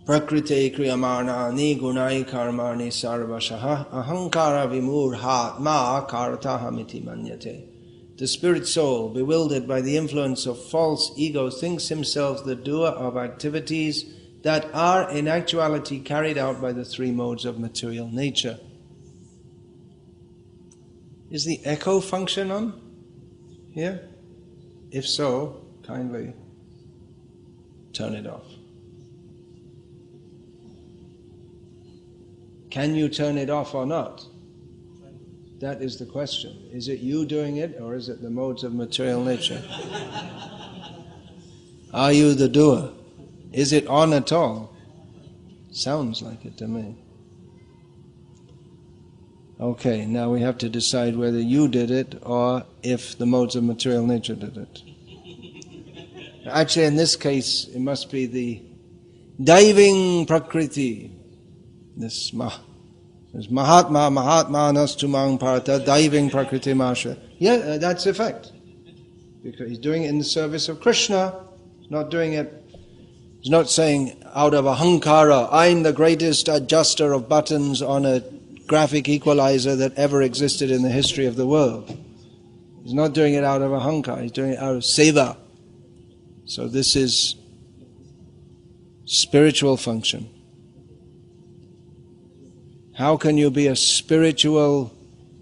Prakrite kriyamanani gunai karmani sarvashaha ahankara vimurhatma kartahamiti manyate. The spirit soul, bewildered by the influence of false ego, thinks himself the doer of activities that are in actuality carried out by the three modes of material nature. Is the echo function on here? If so, kindly turn it off. Can you turn it off or not? That is the question. Is it you doing it, or is it the modes of material nature? Are you the doer? Is it on at all? Sounds like it to me. Okay, now we have to decide whether you did it or if the modes of material nature did it. Actually, in this case, it must be the diving prakriti. This Mahatma Nastumang Parata, diving prakriti masha. Yeah, that's the fact. Because he's doing it in the service of Krishna. He's not doing it, he's not saying out of ahankara, I'm the greatest adjuster of buttons on a graphic equalizer that ever existed in the history of the world. He's not doing it out of ahankara, he's doing it out of seva. So this is spiritual function. How can you be a spiritual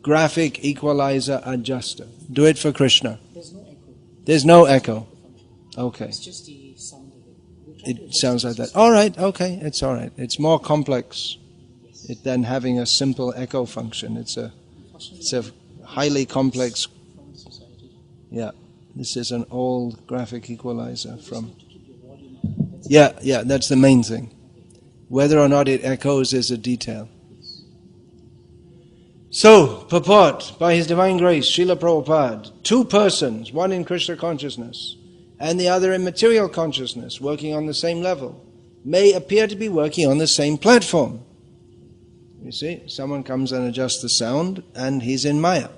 graphic equalizer adjuster? Do it for Krishna. There's no echo. There's no echo. Okay. It's just the sound of it. It sounds like that. All right, okay, it's all right. It's more complex than having a simple echo function. It's a highly complex. Yeah, this is an old graphic equalizer from. Yeah, that's the main thing. Whether or not it echoes is a detail. So, purport, by His Divine Grace, Srila Prabhupada, two persons, one in Krishna consciousness and the other in material consciousness, working on the same level, may appear to be working on the same platform. You see, someone comes and adjusts the sound and he's in Maya.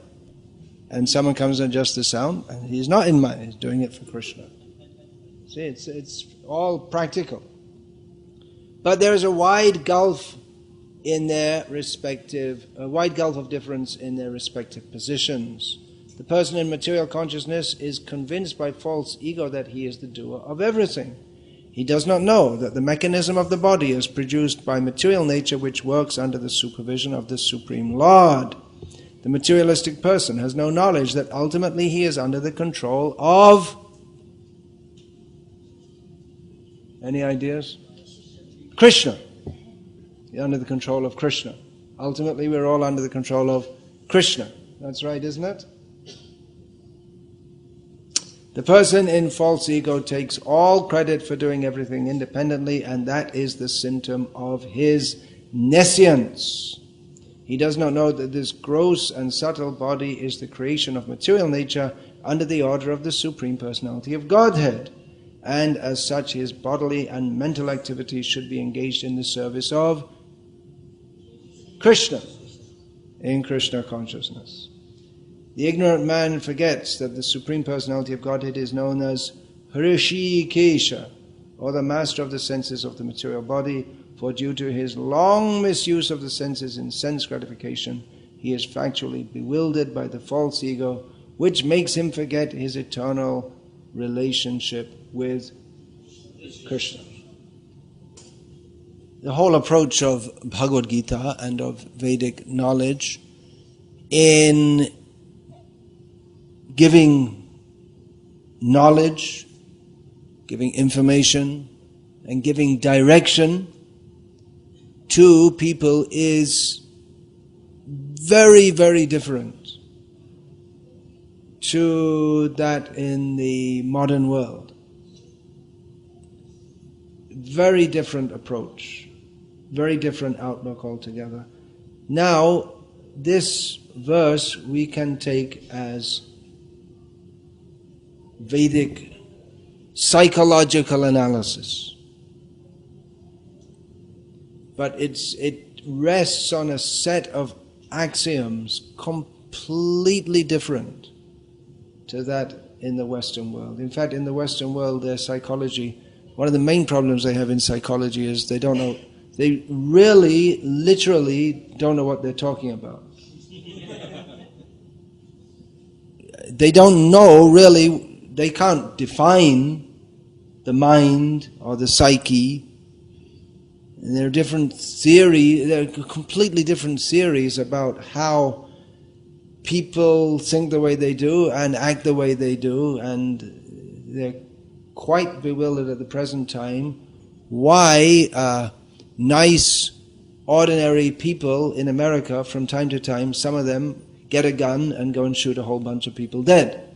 And someone comes and adjusts the sound and he's not in Maya, he's doing it for Krishna. See, it's all practical. But there is a wide gulf in their respective, a wide gulf of difference in their respective positions. The person in material consciousness is convinced by false ego that he is the doer of everything. He does not know that the mechanism of the body is produced by material nature which works under the supervision of the Supreme Lord. The materialistic person has no knowledge that ultimately he is under the control of... Any ideas? Krishna. Under the control of Krishna. Ultimately, we're all under the control of Krishna. That's right, isn't it? The person in false ego takes all credit for doing everything independently, and that is the symptom of his nescience. He does not know that this gross and subtle body is the creation of material nature under the order of the Supreme Personality of Godhead, and as such his bodily and mental activities should be engaged in the service of Krishna, in Krishna consciousness. The ignorant man forgets that the Supreme Personality of Godhead is known as Hrishikesha, or the master of the senses of the material body, for due to his long misuse of the senses in sense gratification, he is factually bewildered by the false ego, which makes him forget his eternal relationship with Krishna. The whole approach of Bhagavad Gita and of Vedic knowledge in giving knowledge, giving information, and giving direction to people is very, very different to that in the modern world. Very different approach, very different outlook altogether. Now, this verse we can take as Vedic psychological analysis. But it rests on a set of axioms completely different to that in the Western world. In fact, in the Western world, their psychology one of the main problems they have in psychology is they don't know, they really, literally don't know what they're talking about. They don't know really, they can't define the mind or the psyche. And there are different theories, there are completely different theories about how people think the way they do and act the way they do, and they're quite bewildered at the present time why nice, ordinary people in America, from time to time, some of them get a gun and go and shoot a whole bunch of people dead.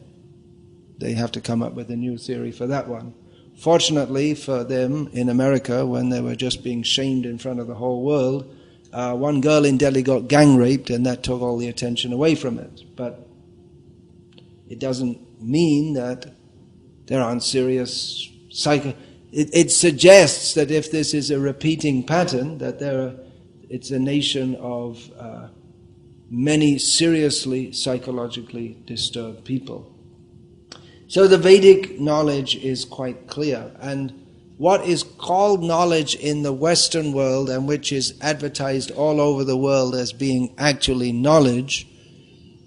They have to come up with a new theory for that one. Fortunately for them in America, when they were just being shamed in front of the whole world, one girl in Delhi got gang raped, and that took all the attention away from it. But it doesn't mean that there aren't serious It suggests that if this is a repeating pattern, that it's a nation of many seriously psychologically disturbed people. So the Vedic knowledge is quite clear, and what is called knowledge in the Western world, and which is advertised all over the world as being actually knowledge,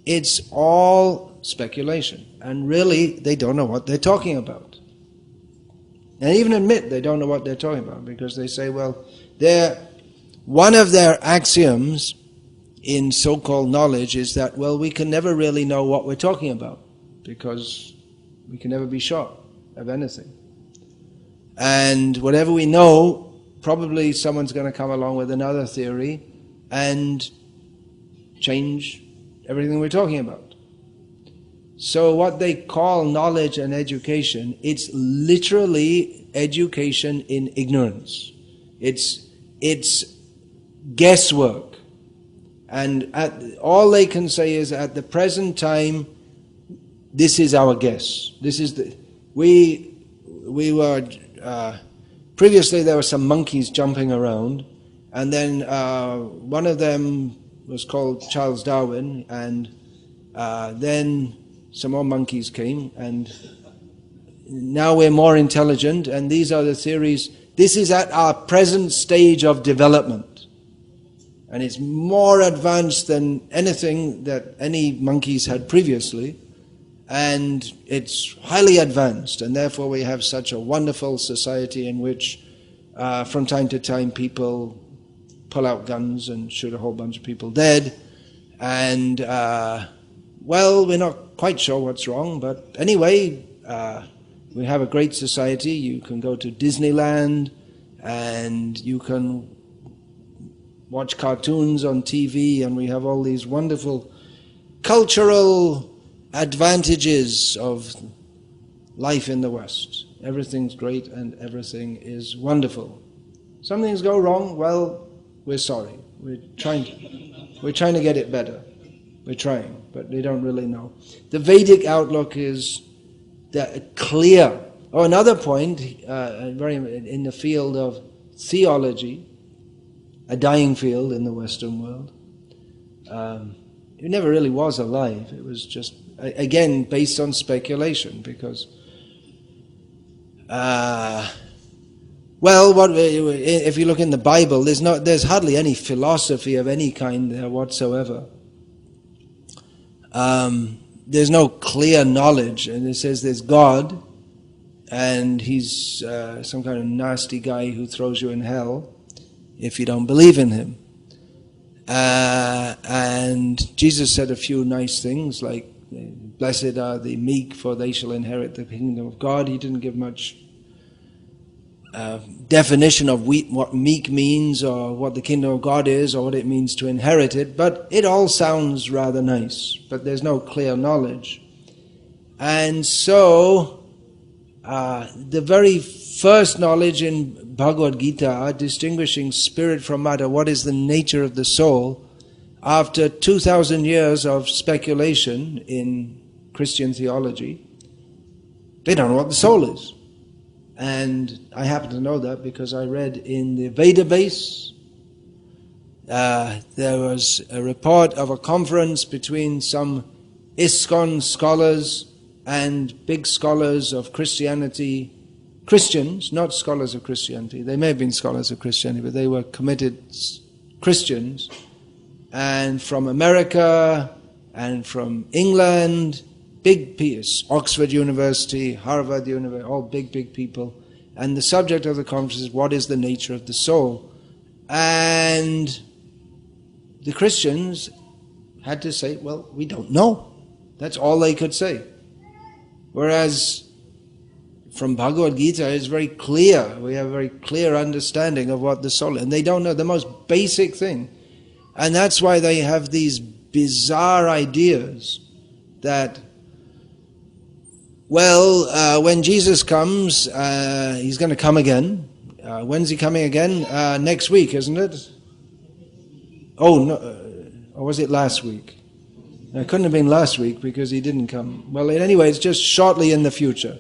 it's all speculation, and really they don't know what they're talking about. And even admit they don't know what they're talking about, because they say, well, one of their axioms in so-called knowledge is that, well, we can never really know what we're talking about, because we can never be sure of anything. And whatever we know, probably someone's going to come along with another theory and change everything we're talking about. So what they call knowledge and education, it's literally education in ignorance. It's guesswork. And all they can say is, at the present time, this is our guess. This is we were previously there were some monkeys jumping around, and then one of them was called Charles Darwin, and then some more monkeys came, and now we're more intelligent, and these are the theories. This is at our present stage of development, and it's more advanced than anything that any monkeys had previously. And it's highly advanced, and therefore we have such a wonderful society in which from time to time people pull out guns and shoot a whole bunch of people dead. And, well, we're not quite sure what's wrong, but anyway, we have a great society. You can go to Disneyland, and you can watch cartoons on TV, and we have all these wonderful cultural advantages of life in the West. Everything's great and everything is wonderful. Some things go wrong, well, we're sorry. We're trying to get it better. We're trying, but we don't really know. The Vedic outlook is clear. Oh, another point, very in the field of theology, a dying field in the Western world. It never really was alive. It was just, again, based on speculation, because, if you look in the Bible, there's hardly any philosophy of any kind there whatsoever. There's no clear knowledge, and it says there's God, and He's some kind of nasty guy who throws you in hell if you don't believe in Him. And Jesus said a few nice things like, blessed are the meek, for they shall inherit the kingdom of God. He didn't give much definition of what meek means, or what the kingdom of God is, or what it means to inherit it, but it all sounds rather nice, but there's no clear knowledge. And so the very first knowledge in Bhagavad Gita, distinguishing spirit from matter, what is the nature of the soul, after 2,000 years of speculation in Christian theology, they don't know what the soul is. And I happen to know that because I read in the Veda base, there was a report of a conference between some ISKCON scholars and big scholars of Christianity, Christians, not scholars of Christianity. They may have been scholars of Christianity, but they were committed Christians. And from America and from England, big peers, Oxford University, Harvard University, all big people. And the subject of the conference is, what is the nature of the soul? And the Christians had to say, well, we don't know. That's all they could say. Whereas from Bhagavad Gita, it's very clear. We have a very clear understanding of what the soul is. And they don't know the most basic thing. And that's why they have these bizarre ideas that, well, when Jesus comes, he's going to come again. When's he coming again? Next week, isn't it? Oh, no, or was it last week? It couldn't have been last week because he didn't come. Well, anyway, it's just shortly in the future.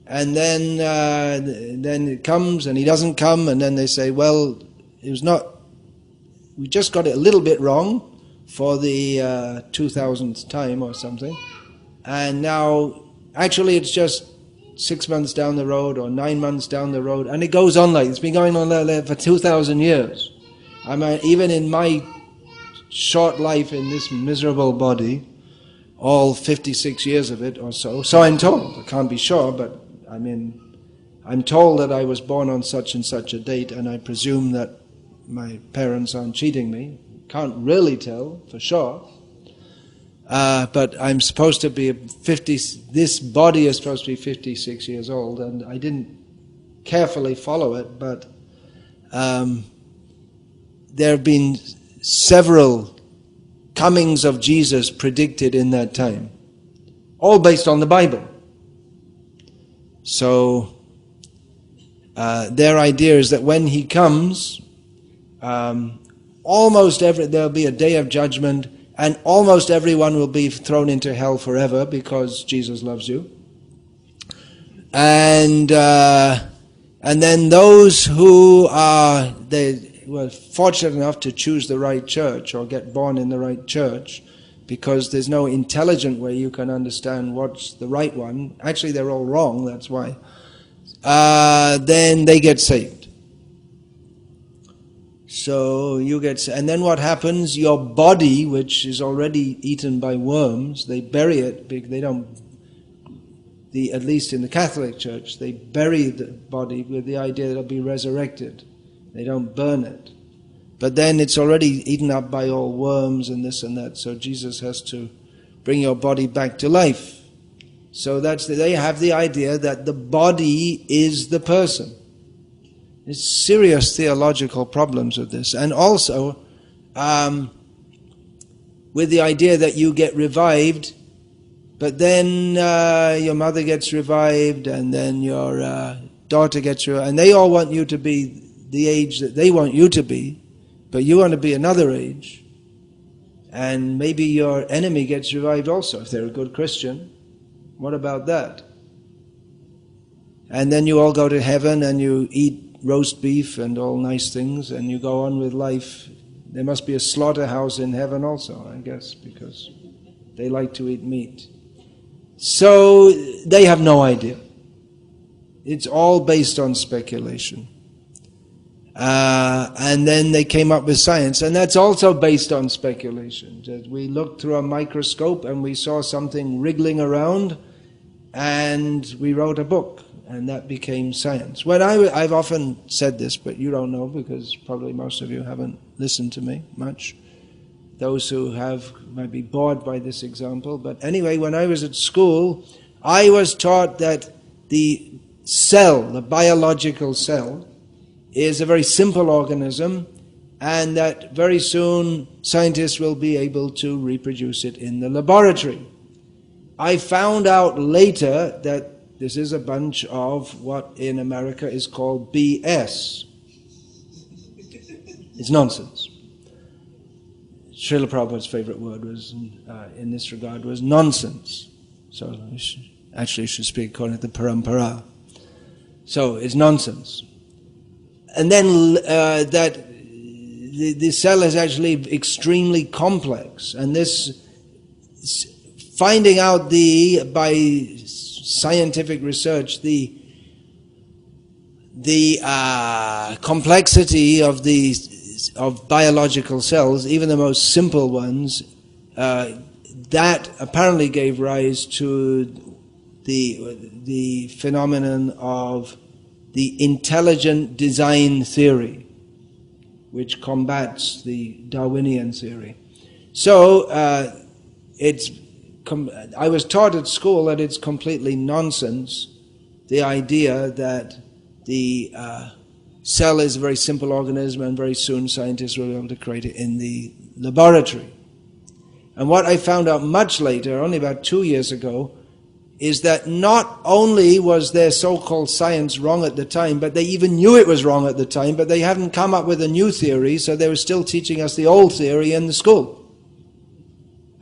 And then it comes and he doesn't come, and then they say, well, it was not, we just got it a little bit wrong for the 2000th time or something. And now, actually it's just 6 months down the road or 9 months down the road. And it goes on like, it's been going on like that for 2,000 years. I mean, even in my short life in this miserable body, all 56 years of it or so I'm told, I can't be sure, but I mean, I'm told that I was born on such and such a date, and I presume that my parents aren't cheating me. Can't really tell for sure. But I'm supposed to be this body is supposed to be 56 years old, and I didn't carefully follow it, but there have been several comings of Jesus predicted in that time, all based on the Bible. So their idea is that when he comes, there'll be a day of judgment, and almost everyone will be thrown into hell forever because Jesus loves you. And then those who were fortunate enough to choose the right church or get born in the right church, because there's no intelligent way you can understand what's the right one. Actually, they're all wrong, that's why. Then they get saved. So and then what happens? Your body, which is already eaten by worms, they bury it. They don't. At least in the Catholic Church, they bury the body with the idea that it'll be resurrected. They don't burn it. But then it's already eaten up by all worms and this and that. So Jesus has to bring your body back to life. So they have the idea that the body is the person. There's serious theological problems with this. And also with the idea that you get revived, but then your mother gets revived, and then your daughter gets revived, and they all want you to be the age that they want you to be, but you want to be another age. And maybe your enemy gets revived also, if they're a good Christian. What about that? And then you all go to heaven and you eat roast beef and all nice things, and you go on with life. There must be a slaughterhouse in heaven also, I guess, because they like to eat meat. So they have no idea. It's all based on speculation. And then they came up with science, and that's also based on speculation. We looked through a microscope and we saw something wriggling around, and we wrote a book, and that became science. I've often said this, but you don't know because probably most of you haven't listened to me much. Those who have might be bored by this example. But anyway, when I was at school, I was taught that the cell, the biological cell, is a very simple organism, and that very soon scientists will be able to reproduce it in the laboratory. I found out later that this is a bunch of what in America is called BS. It's nonsense. Srila Prabhupada's favorite word was, in this regard, was nonsense. So I should speak according to the parampara. So it's nonsense. And then that the cell is actually extremely complex, and this finding out by scientific research the the complexity of biological cells, even the most simple ones, that apparently gave rise to the phenomenon of the intelligent design theory, which combats the Darwinian theory. So I was taught at school that it's completely nonsense, the idea that the cell is a very simple organism and very soon scientists will be able to create it in the laboratory. And what I found out much later, only about 2 years ago, is that not only was their so-called science wrong at the time, but they even knew it was wrong at the time, but they hadn't come up with a new theory, so they were still teaching us the old theory in the school.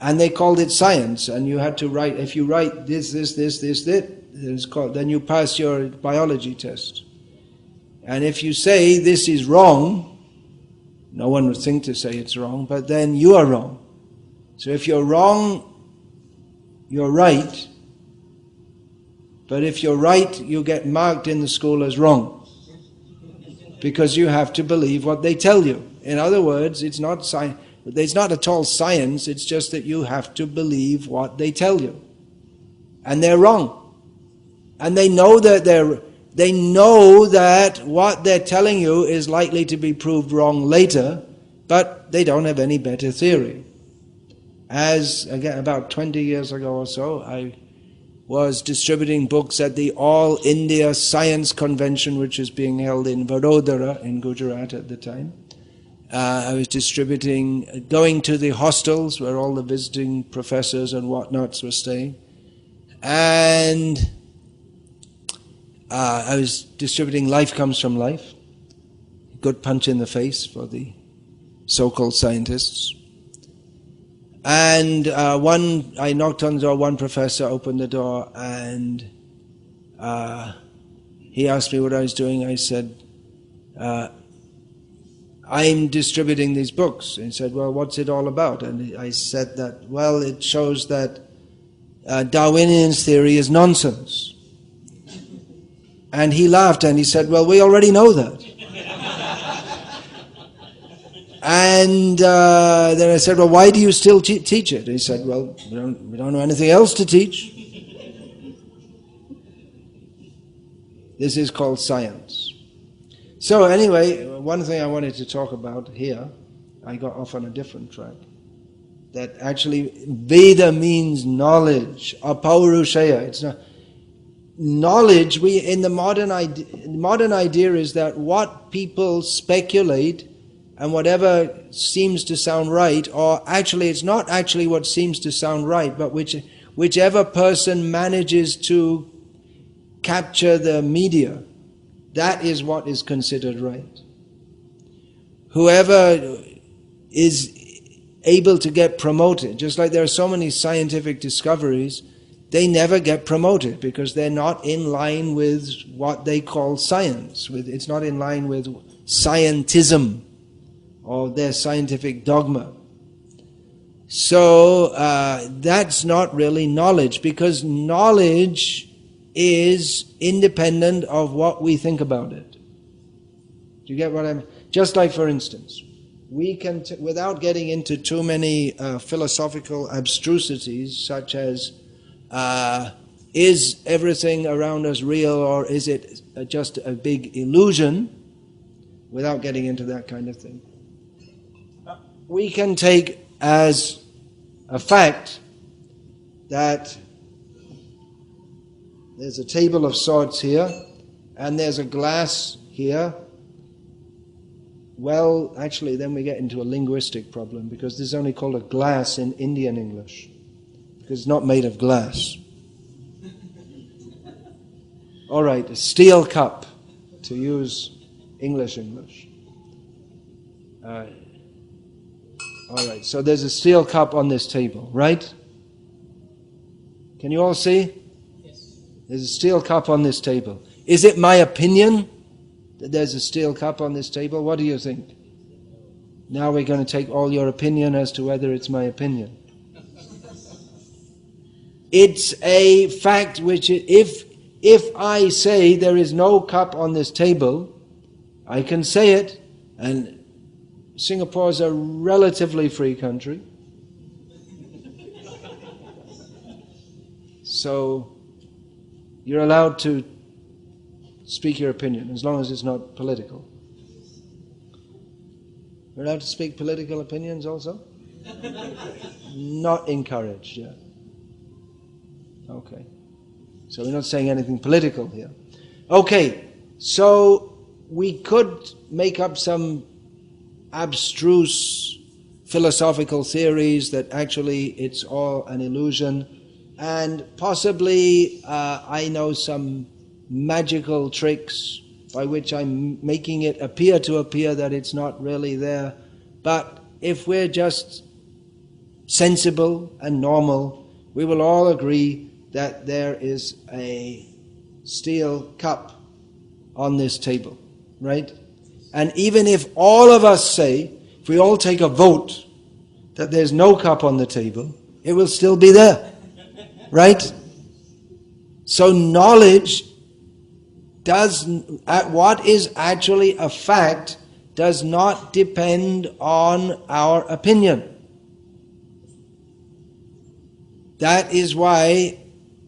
And they called it science, and you had to write, if you write this, then you pass your biology test. And if you say this is wrong, no one would think to say it's wrong, but then you are wrong. So if you're wrong, you're right. But if you're right, you get marked in the school as wrong. Because you have to believe what they tell you. In other words, it's not at all science, it's just that you have to believe what they tell you. And they're wrong. And they know that what they're telling you is likely to be proved wrong later, but they don't have any better theory. As, again, about 20 years ago or so, I was distributing books at the All India Science Convention, which is being held in Vadodara in Gujarat at the time. I was going to the hostels where all the visiting professors and whatnots were staying. And I was distributing Life Comes from Life. Good punch in the face for the so-called scientists. And I knocked on the door, one professor opened the door, and he asked me what I was doing. I said, I'm distributing these books. And he said, well, what's it all about? And I said that, well, it shows that Darwinian's theory is nonsense. And he laughed and he said, well, we already know that. And then I said, well, why do you still teach it? He said, well, we don't know anything else to teach. This is called science. So anyway, one thing I wanted to talk about here, I got off on a different track, that actually Veda means knowledge, apaurushaya. It's not knowledge. In the modern idea is that what people speculate and whatever seems to sound right, or actually it's not actually what seems to sound right, but whichever person manages to capture the media, that is what is considered right. Whoever is able to get promoted, just like there are so many scientific discoveries, they never get promoted because they're not in line with what they call science. It's not in line with scientism or their scientific dogma. So that's not really knowledge, because knowledge is independent of what we think about it. Do you get what I mean? Just like, for instance, we can, without getting into too many philosophical abstrusities, such as is everything around us real, or is it just a big illusion, without getting into that kind of thing, we can take as a fact that there's a table of sorts here, and there's a glass here. Well, actually, then we get into a linguistic problem, because this is only called a glass in Indian English, because it's not made of glass. All right, a steel cup, to use English. All right, so there's a steel cup on this table, right? Can you all see? Yes. There's a steel cup on this table. Is it my opinion that there's a steel cup on this table? What do you think? Now we're going to take all your opinion as to whether it's my opinion. It's a fact which, if if I say there is no cup on this table, I can say it, and Singapore is a relatively free country. So you're allowed to speak your opinion as long as it's not political. You're allowed to speak political opinions also? Not encouraged, yeah. Okay. So we're not saying anything political here. Okay, so we could make up some abstruse philosophical theories that actually it's all an illusion, and possibly I know some magical tricks by which I'm making it appear that it's not really there. But if we're just sensible and normal, we will all agree that there is a steel cup on this table, right? And even if all of us say, if we all take a vote that there's no cup on the table, it will still be there, right? So knowledge what is actually a fact does not depend on our opinion. That is why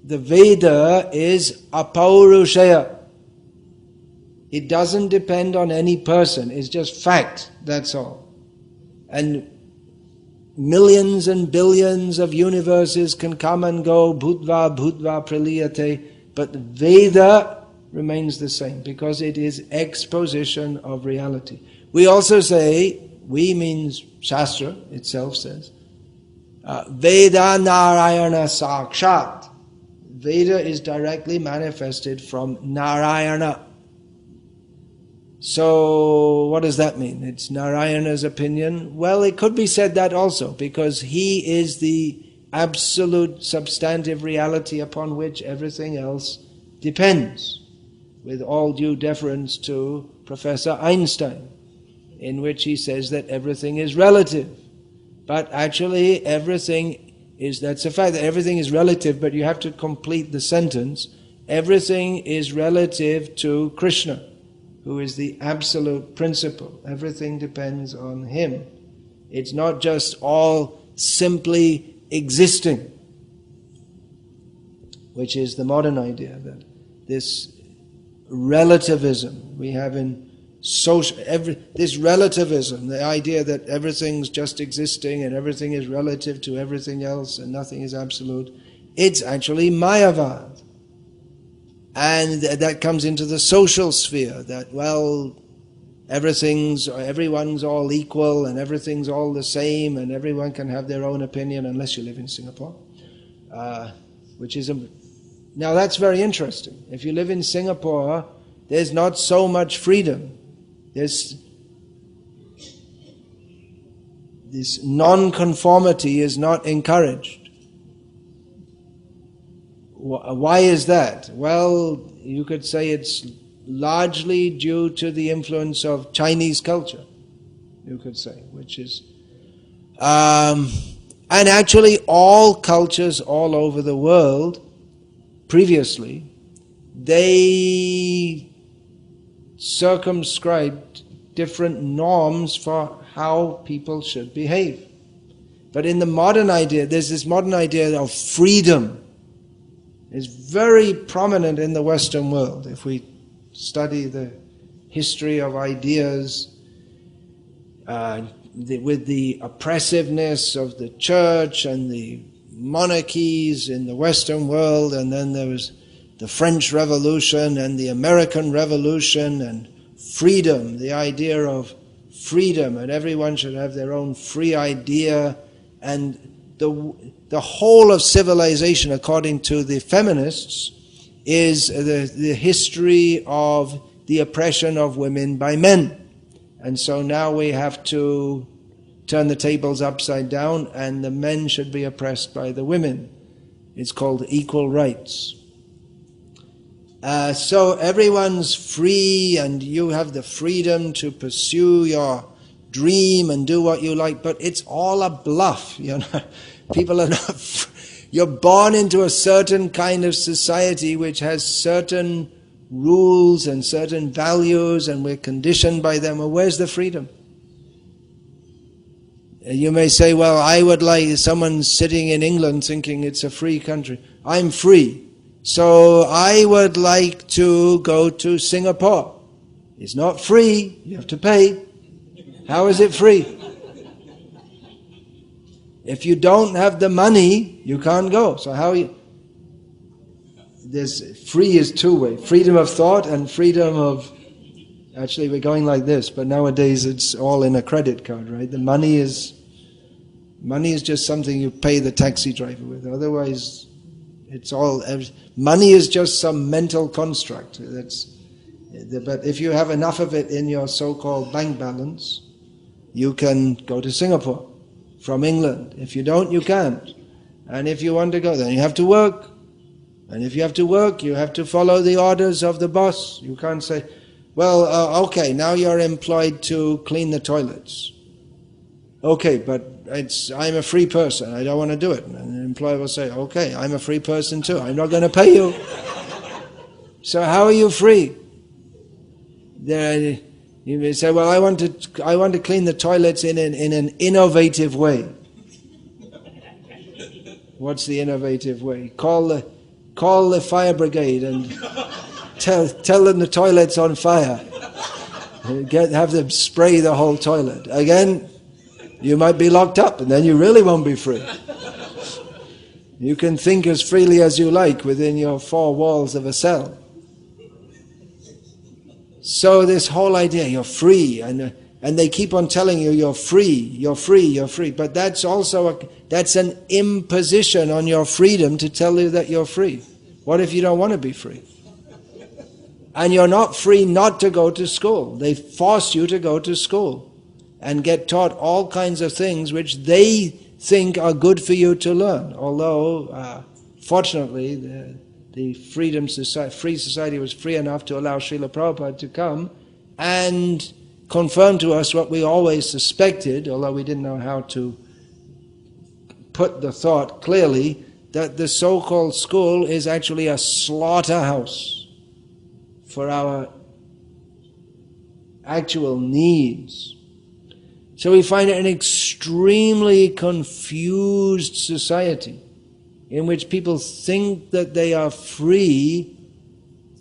the Veda is apaurushaya. It doesn't depend on any person, it's just fact, that's all. And millions and billions of universes can come and go, bhutva praliyate, but the Veda remains the same because it is exposition of reality. We also say, we means Shastra itself says, Veda Narayana Sakshat. Veda is directly manifested from Narayana. So what does that mean? It's Narayana's opinion? Well, it could be said that also, because he is the absolute substantive reality upon which everything else depends, with all due deference to Professor Einstein, in which he says that everything is relative. But actually everything is, that's a fact that everything is relative, but you have to complete the sentence. Everything is relative to Krishna, who is the absolute principle. Everything depends on him. It's not just all simply existing, which is the modern idea, that this relativism we have in this relativism, the idea that everything's just existing and everything is relative to everything else and nothing is absolute, it's actually Mayavad. And that comes into the social sphere, that, well, everyone's all equal and everything's all the same and everyone can have their own opinion unless you live in Singapore, which is now that's very interesting. If you live in Singapore, there's not so much freedom. There's this non-conformity is not encouraged. Why is that? Well, you could say it's largely due to the influence of Chinese culture, you could say, which is and actually all cultures all over the world previously, they circumscribed different norms for how people should behave. But in the modern idea, there's this modern idea of freedom. It's very prominent in the Western world. If we study the history of ideas, with the oppressiveness of the church and the monarchies in the Western world, and then there was the French Revolution and the American Revolution, and freedom, the idea of freedom, and everyone should have their own free idea, and the whole of civilization, according to the feminists, is the history of the oppression of women by men. And so now we have to turn the tables upside down, and the men should be oppressed by the women. It's called equal rights. So everyone's free, and you have the freedom to pursue your dream and do what you like, but it's all a bluff, you know. People are not You're born into a certain kind of society which has certain rules and certain values, and we're conditioned by them. Well, where's the freedom? You may say, well, I would like someone sitting in England thinking it's a free country. I'm free, so I would like to go to Singapore. It's not free, you have to pay. How is it free? If you don't have the money, you can't go. So how you... free is two-way. Freedom of thought and freedom of... Actually, we're going like this, but nowadays it's all in a credit card, right? The money is just something you pay the taxi driver with. Otherwise, it's all... Money is just some mental construct. But if you have enough of it in your so-called bank balance, you can go to Singapore from England. If you don't, you can't. And if you want to go, then you have to work. And if you have to work, you have to follow the orders of the boss. You can't say, well, okay, now you're employed to clean the toilets. Okay, but I'm a free person, I don't want to do it. And the employer will say, okay, I'm a free person too, I'm not going to pay you. So how are you free? You may say, well, I want to clean the toilets in an innovative way. What's the innovative way? Call the fire brigade and tell them the toilet's on fire. Have them spray the whole toilet. Again, you might be locked up, and then you really won't be free. You can think as freely as you like within your four walls of a cell. So this whole idea, you're free, and they keep on telling you you're free, you're free, you're free. But that's also that's an imposition on your freedom to tell you that you're free. What if you don't want to be free? And you're not free not to go to school. They force you to go to school and get taught all kinds of things which they think are good for you to learn. Although, fortunately, the Free Society was free enough to allow Srila Prabhupada to come and confirm to us what we always suspected, although we didn't know how to put the thought clearly, that the so-called school is actually a slaughterhouse for our actual needs. So we find it an extremely confused society in which people think that they are free,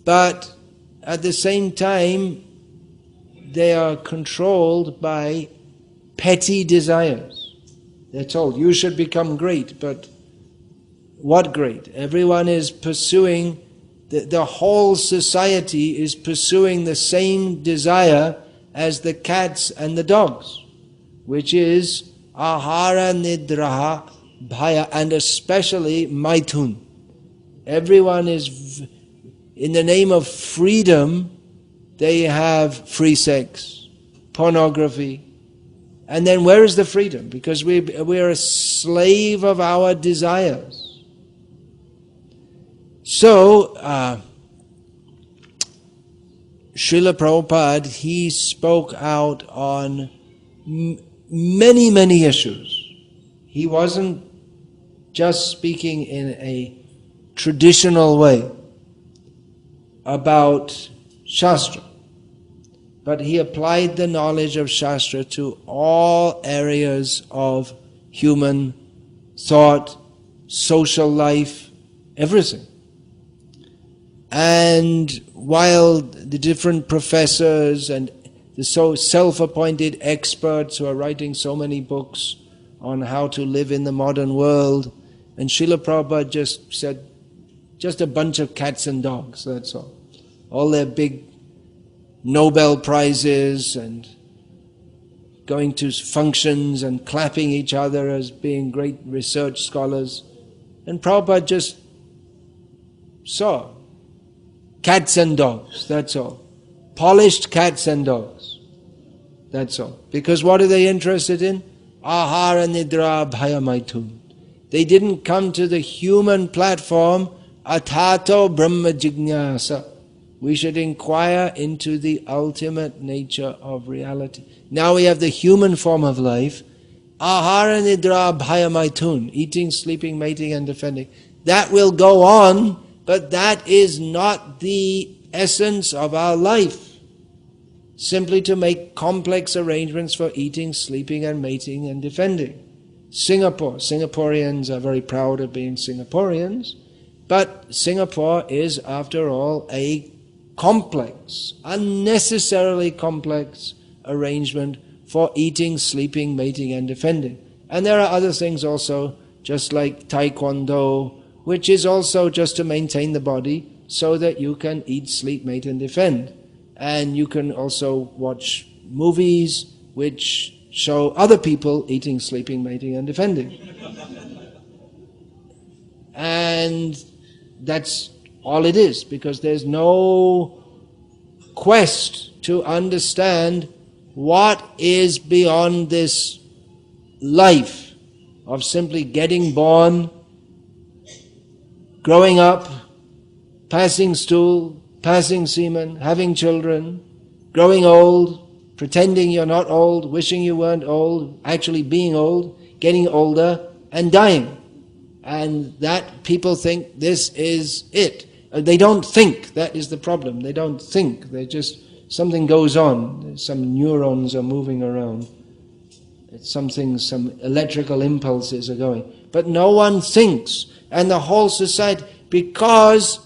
but at the same time they are controlled by petty desires. They're told, you should become great, but what great? Everyone is pursuing, the whole society is pursuing the same desire as the cats and the dogs, which is ahara nidraha bhaya, and especially maithun. Everyone is, in the name of freedom, they have free sex, pornography. And then where is the freedom? Because we're a slave of our desires. So, Srila Prabhupada, he spoke out on many, many issues. He wasn't just speaking in a traditional way about Shastra, but he applied the knowledge of Shastra to all areas of human thought, social life, everything. And while the different professors and the so self-appointed experts who are writing so many books on how to live in the modern world, and Srila Prabhupada just said, just a bunch of cats and dogs, that's all. All their big Nobel Prizes and going to functions and clapping each other as being great research scholars. And Prabhupada just saw cats and dogs, that's all. Polished cats and dogs, that's all. Because what are they interested in? Ahara nidra bhaya maithun. They didn't come to the human platform, atato brahma jignasa. We should inquire into the ultimate nature of reality. Now we have the human form of life, ahara nidra bhayamaitun, eating, sleeping, mating and defending. That will go on, but that is not the essence of our life. Simply to make complex arrangements for eating, sleeping and mating and defending. Singaporeans are very proud of being Singaporeans, but Singapore is, after all, a complex, unnecessarily complex arrangement for eating, sleeping, mating and defending. And there are other things also, just like Taekwondo, which is also just to maintain the body so that you can eat, sleep, mate and defend. And you can also watch movies which show other people eating, sleeping, mating and defending. And that's all it is, because there's no quest to understand what is beyond this life of simply getting born, growing up, passing stool, passing semen, having children, growing old, pretending you're not old, wishing you weren't old, actually being old, getting older, and dying. And that people think this is it. They don't think, that is the problem. They don't think, they just, something goes on. Some neurons are moving around. It's something, some electrical impulses are going. But no one thinks. And the whole society, because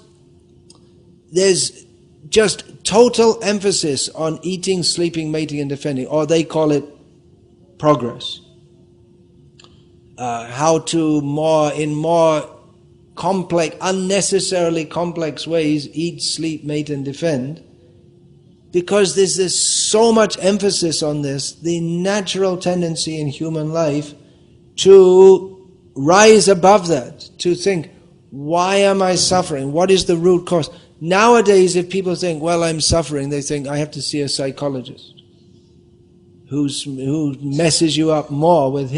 there's just total emphasis on eating, sleeping, mating and defending, or they call it progress. How to in more complex, unnecessarily complex ways eat, sleep, mate and defend. Because there's this so much emphasis on this, the natural tendency in human life to rise above that, to think, why am I suffering? What is the root cause? Nowadays, if people think, well, I'm suffering, they think, I have to see a psychologist who messes you up more with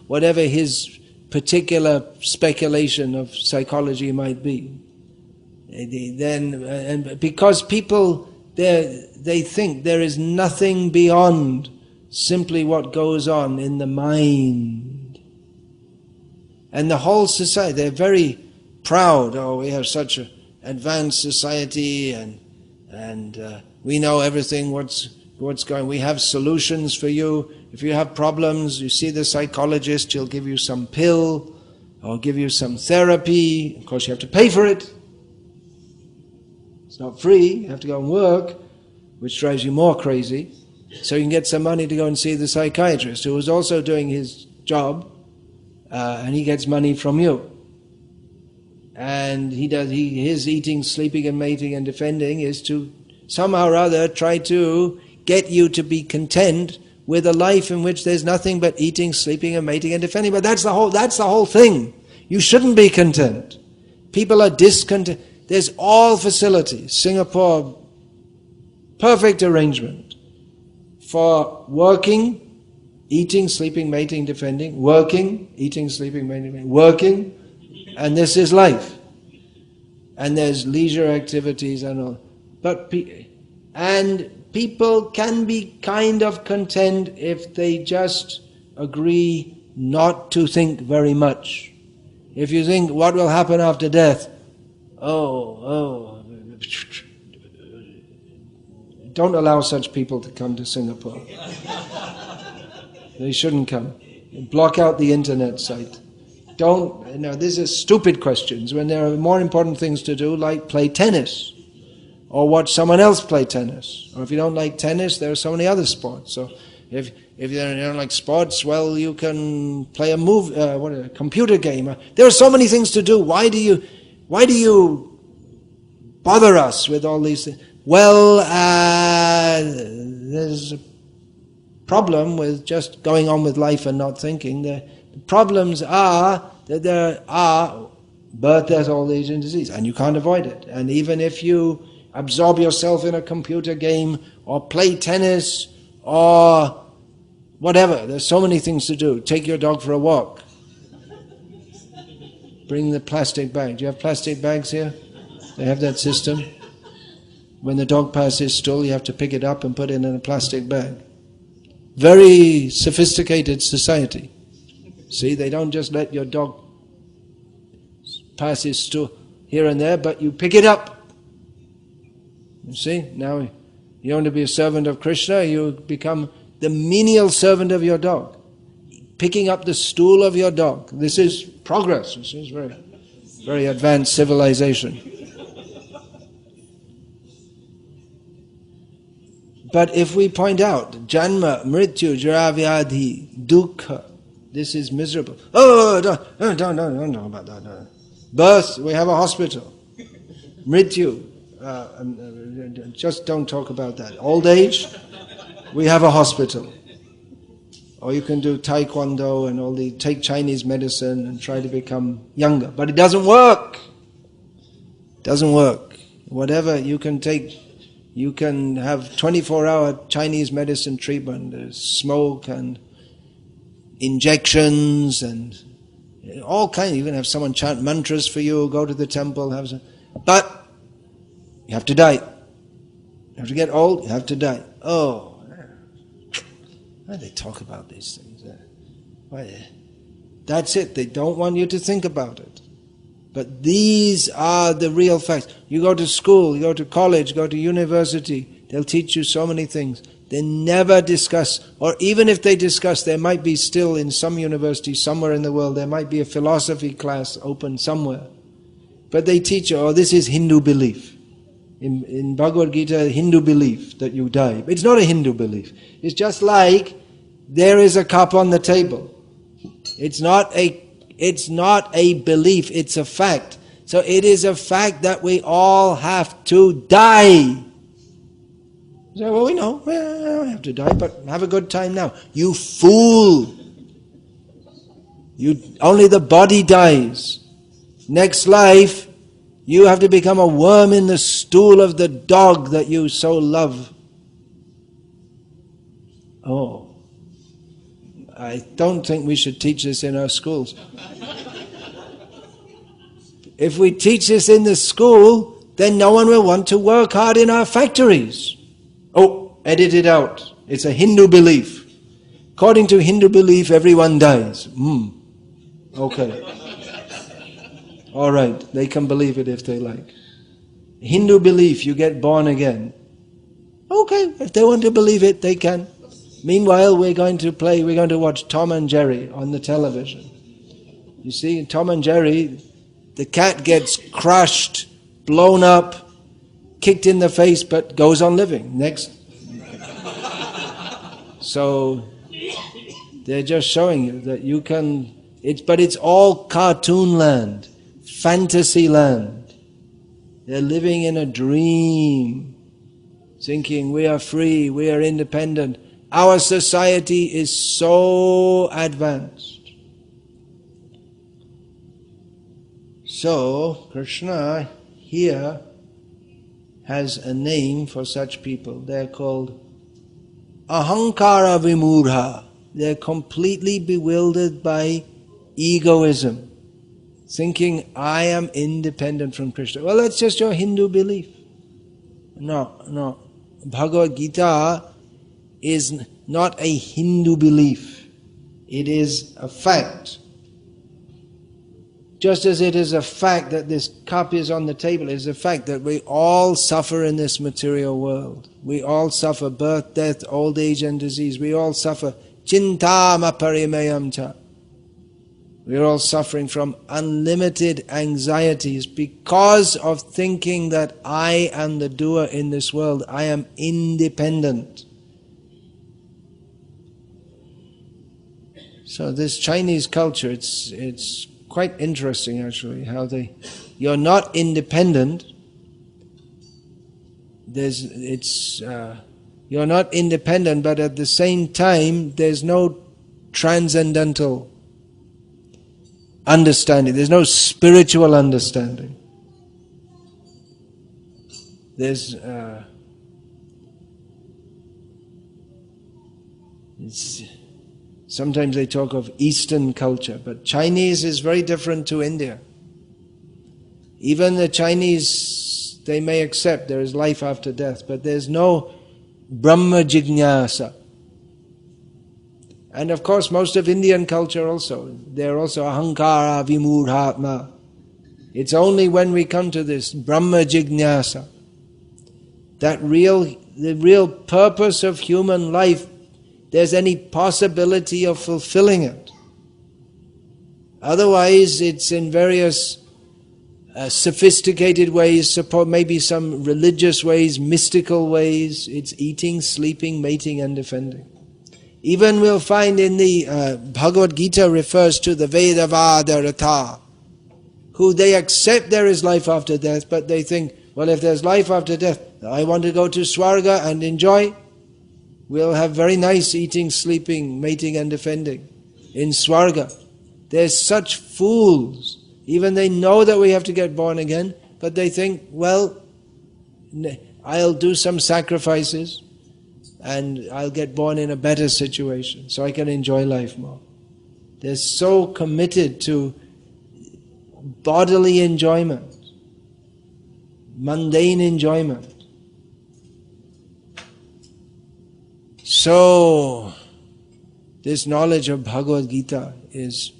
whatever his particular speculation of psychology might be. And because people, they think there is nothing beyond simply what goes on in the mind. And the whole society, they're very proud, we have such an advanced society and we know everything, what's going. We have solutions for you. If you have problems, you see the psychologist, he'll give you some pill or give you some therapy. Of course, you have to pay for it. It's not free. You have to go and work, which drives you more crazy. So you can get some money to go and see the psychiatrist, who is also doing his job, and he gets money from you. And his eating, sleeping and mating and defending is to somehow or other try to get you to be content with a life in which there's nothing but eating, sleeping and mating and defending. But that's the whole thing. You shouldn't be content. People are discontent. There's all facilities. Singapore, perfect arrangement for working, eating, sleeping, mating, defending, working, eating, sleeping, mating, working, and this is life. And there's leisure activities and all. And people can be kind of content if they just agree not to think very much. If you think, what will happen after death? Don't allow such people to come to Singapore. They shouldn't come. Block out the internet site. These are stupid questions when there are more important things to do, like play tennis or watch someone else play tennis. Or if you don't like tennis, there are so many other sports. So if you don't like sports, well, you can play a computer game. There are so many things to do. Why do you bother us with all these things? Well, there's a problem with just going on with life and not thinking. The problems are that there are birth, death, old age and disease, and you can't avoid it. And even if you absorb yourself in a computer game or play tennis or whatever, there's so many things to do. Take your dog for a walk. Bring the plastic bag. Do you have plastic bags here? They have that system. When the dog passes stool, you have to pick it up and put it in a plastic bag. Very sophisticated society. See, they don't just let your dog pass his stool here and there, but you pick it up. You see, now you want to be a servant of Krishna, you become the menial servant of your dog. Picking up the stool of your dog. This is progress. This is very, very advanced civilization. But if we point out, Janma, Mrityu, Jara, Vyadhi, Dukkha, this is miserable. Oh, don't know about that. No. Birth, we have a hospital. Mrityu, just don't talk about that. Old age, we have a hospital. Or you can do taekwondo and take Chinese medicine and try to become younger. But it doesn't work. It doesn't work. Whatever you can take, you can have 24-hour Chinese medicine treatment. There's smoke and injections and all kinds. You can have someone chant mantras for you, go to the temple, but you have to die. You have to get old, you have to die. Oh, why do they talk about these things? That's it. They don't want you to think about it. But these are the real facts. You go to school, you go to college, go to university, they'll teach you so many things. They never discuss, or even if they discuss, there might be still in some university somewhere in the world, there might be a philosophy class open somewhere. But they teach you, this is Hindu belief. In Bhagavad Gita, Hindu belief that you die. It's not a Hindu belief. It's just like there is a cup on the table. It's not a belief, it's a fact. So it is a fact that we all have to die. So, well, we know, we have to die, but have a good time now. You fool! Only the body dies. Next life, you have to become a worm in the stool of the dog that you so love. Oh, I don't think we should teach this in our schools. If we teach this in the school, then no one will want to work hard in our factories. Oh, edit it out. It's a Hindu belief. According to Hindu belief, everyone dies. Okay. All right, they can believe it if they like. Hindu belief, you get born again. Okay, if they want to believe it, they can. Meanwhile, we're going to watch Tom and Jerry on the television. You see, in Tom and Jerry, the cat gets crushed, blown up, kicked in the face, but goes on living. Next. So, they're just showing you that you can, but it's all cartoon land. Fantasy land. They're living in a dream, thinking we are free, we are independent. Our society is so advanced. So, Krishna here has a name for such people. They're called ahankara vimurha. They're completely bewildered by egoism. Thinking, I am independent from Krishna. Well, that's just your Hindu belief. No. Bhagavad Gita is not a Hindu belief. It is a fact. Just as it is a fact that this cup is on the table, it is a fact that we all suffer in this material world. We all suffer birth, death, old age and disease. We all suffer chintama parimayam cha. We are all suffering from unlimited anxieties because of thinking that I am the doer in this world. I am independent. So this Chinese culture, it's quite interesting actually, how you're not independent. You're not independent, but at the same time, there's no transcendental understanding. There's no spiritual understanding. There's sometimes they talk of Eastern culture, but Chinese is very different to India. Even the Chinese, they may accept there is life after death, but there's no Brahma Jignasa. And of course most of Indian culture also, they're also ahankara vimudhatma. It's only when we come to this Brahma Jignasa, that the real purpose of human life, there's any possibility of fulfilling it. Otherwise it's in various sophisticated ways, maybe some religious ways, mystical ways. It's eating, sleeping, mating and defending. Even we'll find in the Bhagavad Gita refers to the Vedavada Rata, who they accept there is life after death, but they think, well, if there's life after death, I want to go to Swarga and enjoy. We'll have very nice eating, sleeping, mating and defending in Swarga. There's such fools. Even they know that we have to get born again, but they think, well, I'll do some sacrifices and I'll get born in a better situation so I can enjoy life more. They're so committed to bodily enjoyment, mundane enjoyment. So, this knowledge of Bhagavad Gita is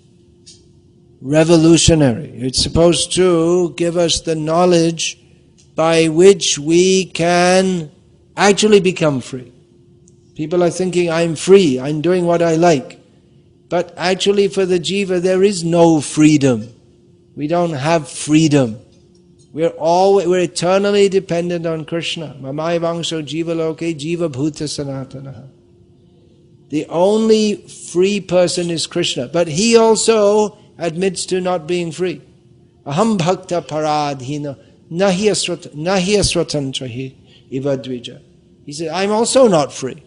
revolutionary. It's supposed to give us the knowledge by which we can actually become free. People are thinking, I'm free, I'm doing what I like. But actually for the jiva there is no freedom. We don't have freedom. We're eternally dependent on Krishna. Mamai vangso jiva loke jiva bhuta sanatana. The only free person is Krishna. But he also admits to not being free. Aham bhakta paradhina nahi aswatantrahi ivadvija. He said, I'm also not free.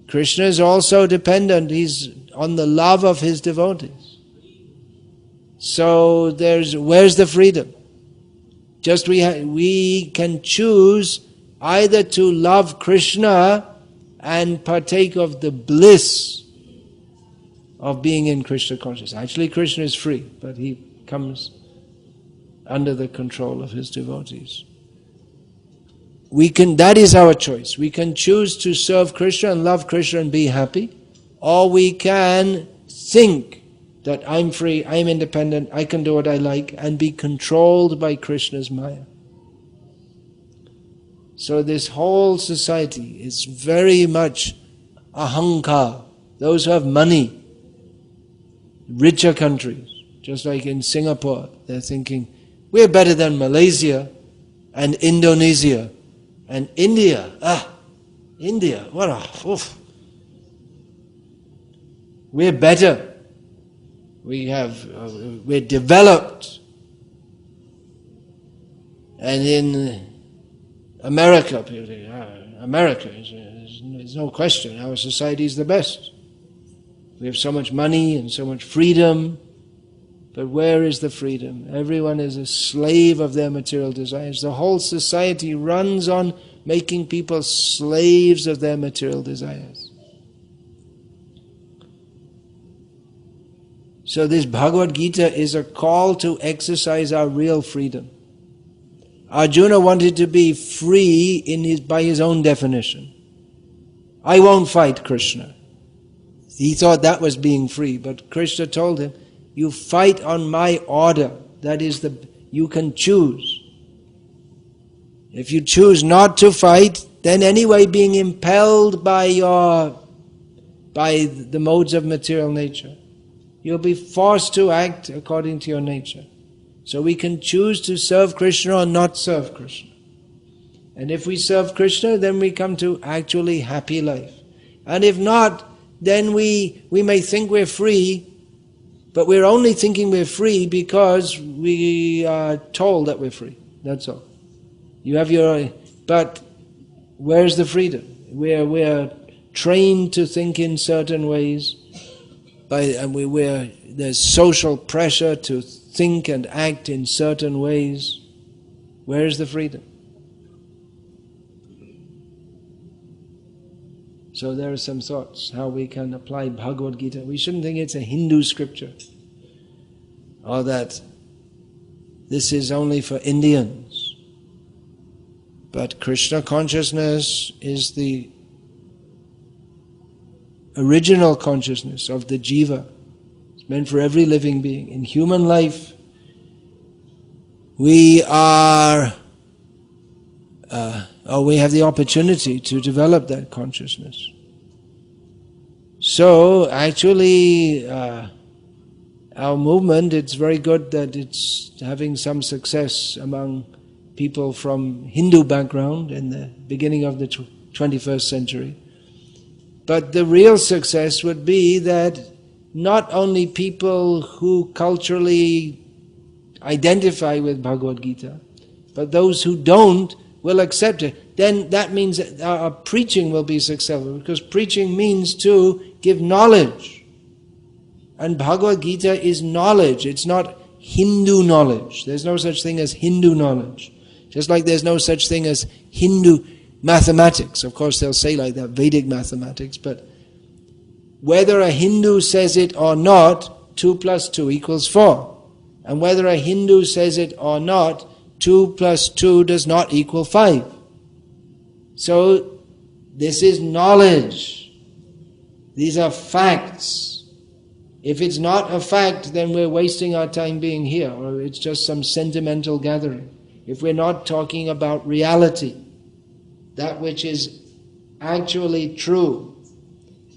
Krishna is also dependent. He's on the love of his devotees. So where's the freedom? Just we can choose either to love Krishna and partake of the bliss of being in Krishna consciousness. Actually Krishna is free, but he comes under the control of his devotees. That is our choice. We can choose to serve Krishna and love Krishna and be happy, or we can think that I'm free, I'm independent, I can do what I like, and be controlled by Krishna's Maya. So this whole society is very much ahankar. Those who have money, richer countries, just like in Singapore, they're thinking, we're better than Malaysia and Indonesia and India. India, we're better. We're developed. And in America, people think, America, there's no question, our society is the best. We have so much money and so much freedom, but where is the freedom? Everyone is a slave of their material desires. The whole society runs on making people slaves of their material desires. So this Bhagavad Gita is a call to exercise our real freedom. Arjuna wanted to be free by his own definition. I won't fight Krishna. He thought that was being free, but Krishna told him, you fight on my order. That is you can choose. If you choose not to fight, then anyway being impelled by the modes of material nature, you'll be forced to act according to your nature. So we can choose to serve Krishna or not serve Krishna. And if we serve Krishna, then we come to actually happy life. And if not, then we may think we're free, but we're only thinking we're free because we are told that we're free. That's all. You have but where's the freedom? We're trained to think in certain ways, there's social pressure to think and act in certain ways. Where is the freedom? So there are some thoughts how we can apply Bhagavad Gita. We shouldn't think it's a Hindu scripture, or that this is only for Indians. But Krishna consciousness is the original consciousness of the jiva. It's meant for every living being. In human life, we are, we have the opportunity to develop that consciousness. So actually, our movement, it's very good that it's having some success among people from Hindu background in the beginning of the 21st century. But the real success would be that not only people who culturally identify with Bhagavad Gita, but those who don't will accept it. Then that means that our preaching will be successful, because preaching means to give knowledge. And Bhagavad Gita is knowledge, it's not Hindu knowledge. There's no such thing as Hindu knowledge. Just like there's no such thing as Hindu mathematics. Of course they'll say like that, Vedic mathematics, but whether a Hindu says it or not, 2 plus 2 equals 4. And whether a Hindu says it or not, 2 plus 2 does not equal 5. So this is knowledge. These are facts. If it's not a fact, then we're wasting our time being here, or it's just some sentimental gathering. If we're not talking about reality, that which is actually true.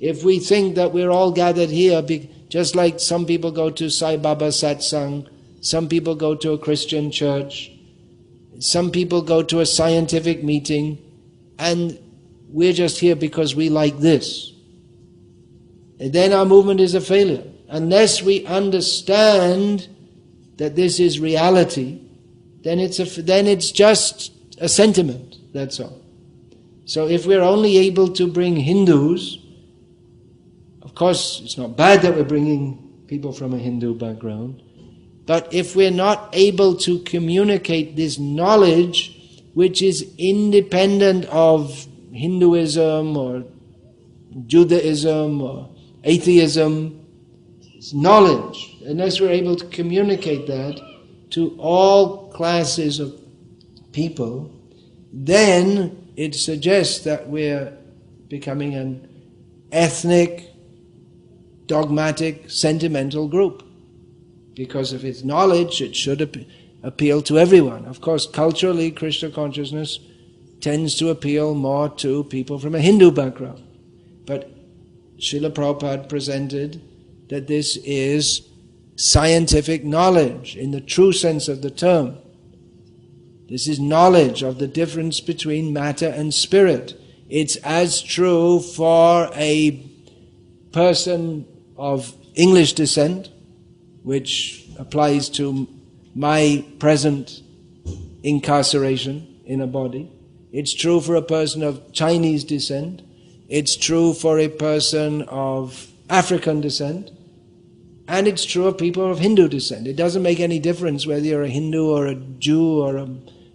If we think that we're all gathered here, just like some people go to Sai Baba Satsang, some people go to a Christian church, some people go to a scientific meeting, and we're just here because we like this. And then our movement is a failure. Unless we understand that this is reality, then it's just a sentiment, that's all. So if we're only able to bring Hindus, of course it's not bad that we're bringing people from a Hindu background, but if we're not able to communicate this knowledge which is independent of Hinduism or Judaism or atheism, it's knowledge, unless we're able to communicate that to all classes of people, then it suggests that we're becoming an ethnic, dogmatic, sentimental group. Because if it's knowledge, it should appeal to everyone. Of course, culturally, Krishna consciousness tends to appeal more to people from a Hindu background. But Srila Prabhupada presented that this is scientific knowledge in the true sense of the term. This is knowledge of the difference between matter and spirit. It's as true for a person of English descent, which applies to my present incarceration in a body. It's true for a person of Chinese descent. It's true for a person of African descent. And it's true of people of Hindu descent. It doesn't make any difference whether you're a Hindu or a Jew or a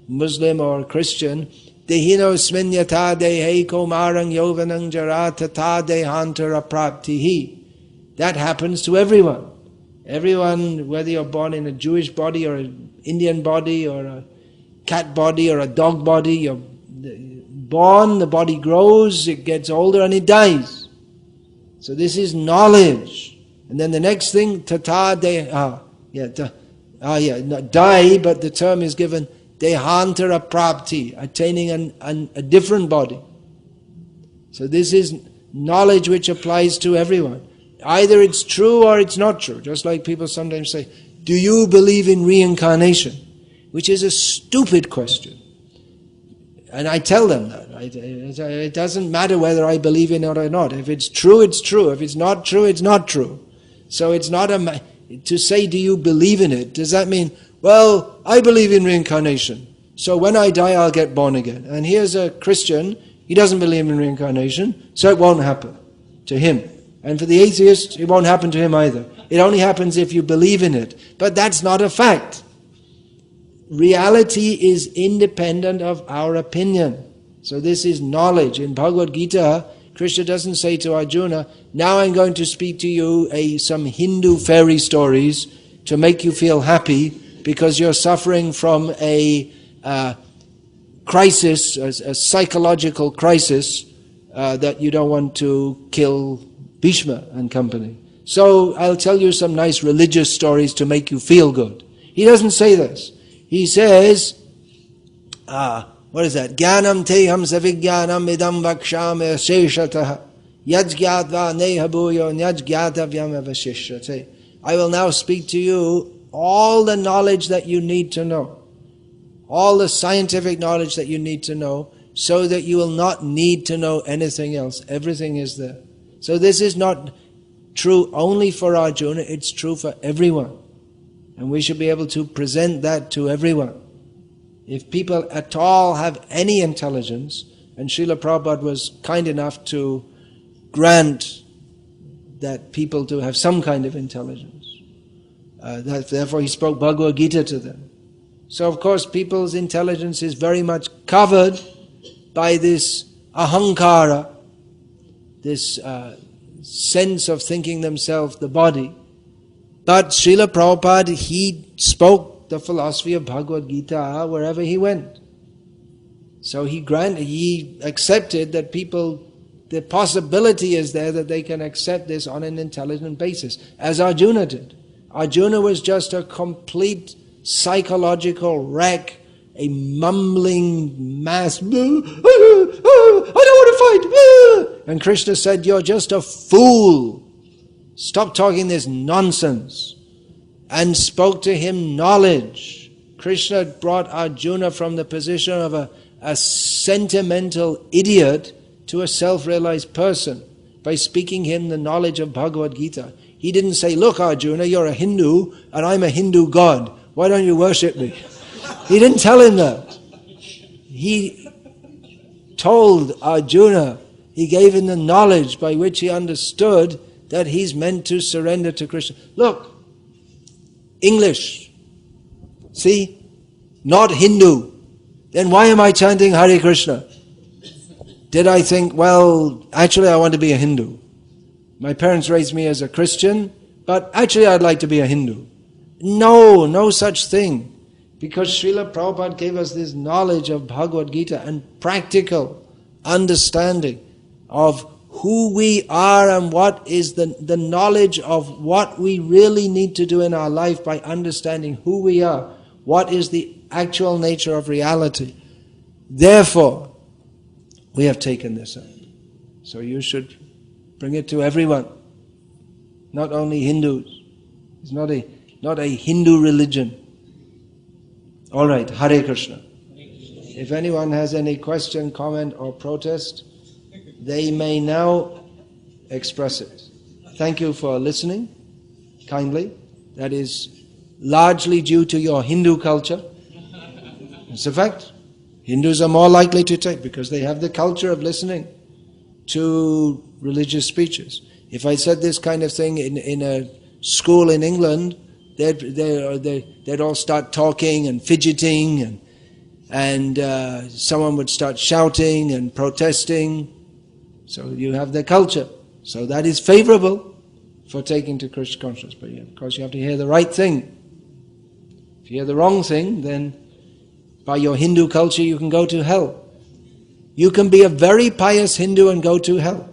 Muslim or a Christian. Dehino sminyata dehe komarang yovanang jara tata dehantara praptihi. That happens to everyone. Everyone, whether you're born in a Jewish body or an Indian body or a cat body or a dog body, you're born, the body grows, it gets older and it dies. So this is knowledge. And then the next thing, tata die, but the term is given dehantara prapti, attaining a different body. So this is knowledge which applies to everyone. Either it's true or it's not true. Just like people sometimes say, do you believe in reincarnation? Which is a stupid question. And I tell them that. It doesn't matter whether I believe in it or not. If it's true, it's true. If it's not true, it's not true. So it's not to say, do you believe in it? Does that mean, well, I believe in reincarnation, so when I die I'll get born again. And here's a Christian, he doesn't believe in reincarnation, so it won't happen to him. And for the atheist, it won't happen to him either. It only happens if you believe in it. But that's not a fact. Reality is independent of our opinion. So this is knowledge. In Bhagavad Gita, Krishna doesn't say to Arjuna, now I'm going to speak to you some Hindu fairy stories to make you feel happy because you're suffering from a crisis, a psychological crisis that you don't want to kill Bhishma and company. So I'll tell you some nice religious stories to make you feel good. He doesn't say this. He says, what is that? Jnanam teham savijnanam idam vakshame sheshataha yajgyatva neha bhuyo nyajgyatavyam avashishyate. I will now speak to you all the knowledge that you need to know. All the scientific knowledge that you need to know, so that you will not need to know anything else. Everything is there. So this is not true only for Arjuna, it's true for everyone. And we should be able to present that to everyone. If people at all have any intelligence, and Srila Prabhupada was kind enough to grant that people to have some kind of intelligence, therefore he spoke Bhagavad Gita to them. So of course people's intelligence is very much covered by this ahankara, this sense of thinking themselves the body. But Srila Prabhupada, he spoke the philosophy of Bhagavad Gita wherever he went. So he accepted that people, the possibility is there that they can accept this on an intelligent basis, as Arjuna did. Arjuna was just a complete psychological wreck, a mumbling mass. I don't want to fight. And Krishna said, you're just a fool. Stop talking this nonsense. And spoke to him knowledge. Krishna brought Arjuna from the position of a sentimental idiot to a self-realized person by speaking him the knowledge of Bhagavad Gita. He didn't say, look Arjuna, you're a Hindu and I'm a Hindu god. Why don't you worship me? He didn't tell him that. He told Arjuna, he gave him the knowledge by which he understood that he's meant to surrender to Krishna. Look, English, see, not Hindu. Then why am I chanting Hare Krishna? Did I think, well, actually I want to be a Hindu. My parents raised me as a Christian, but actually I'd like to be a Hindu. No such thing. Because Srila Prabhupada gave us this knowledge of Bhagavad Gita and practical understanding of who we are and what is the knowledge of what we really need to do in our life by understanding who we are, what is the actual nature of reality. Therefore, we have taken this up. So you should bring it to everyone, not only Hindus. It's not a Hindu religion. All right, Hare Krishna. If anyone has any question, comment or protest, they may now express it. Thank you for listening kindly. That is largely due to your Hindu culture. It's a fact. Hindus are more likely to take because they have the culture of listening to religious speeches. If I said this kind of thing in a school in England, they'd all start talking and fidgeting and someone would start shouting and protesting. So you have the culture. So that is favorable for taking to Krishna consciousness. But of course you have to hear the right thing. If you hear the wrong thing, then by your Hindu culture you can go to hell. You can be a very pious Hindu and go to hell.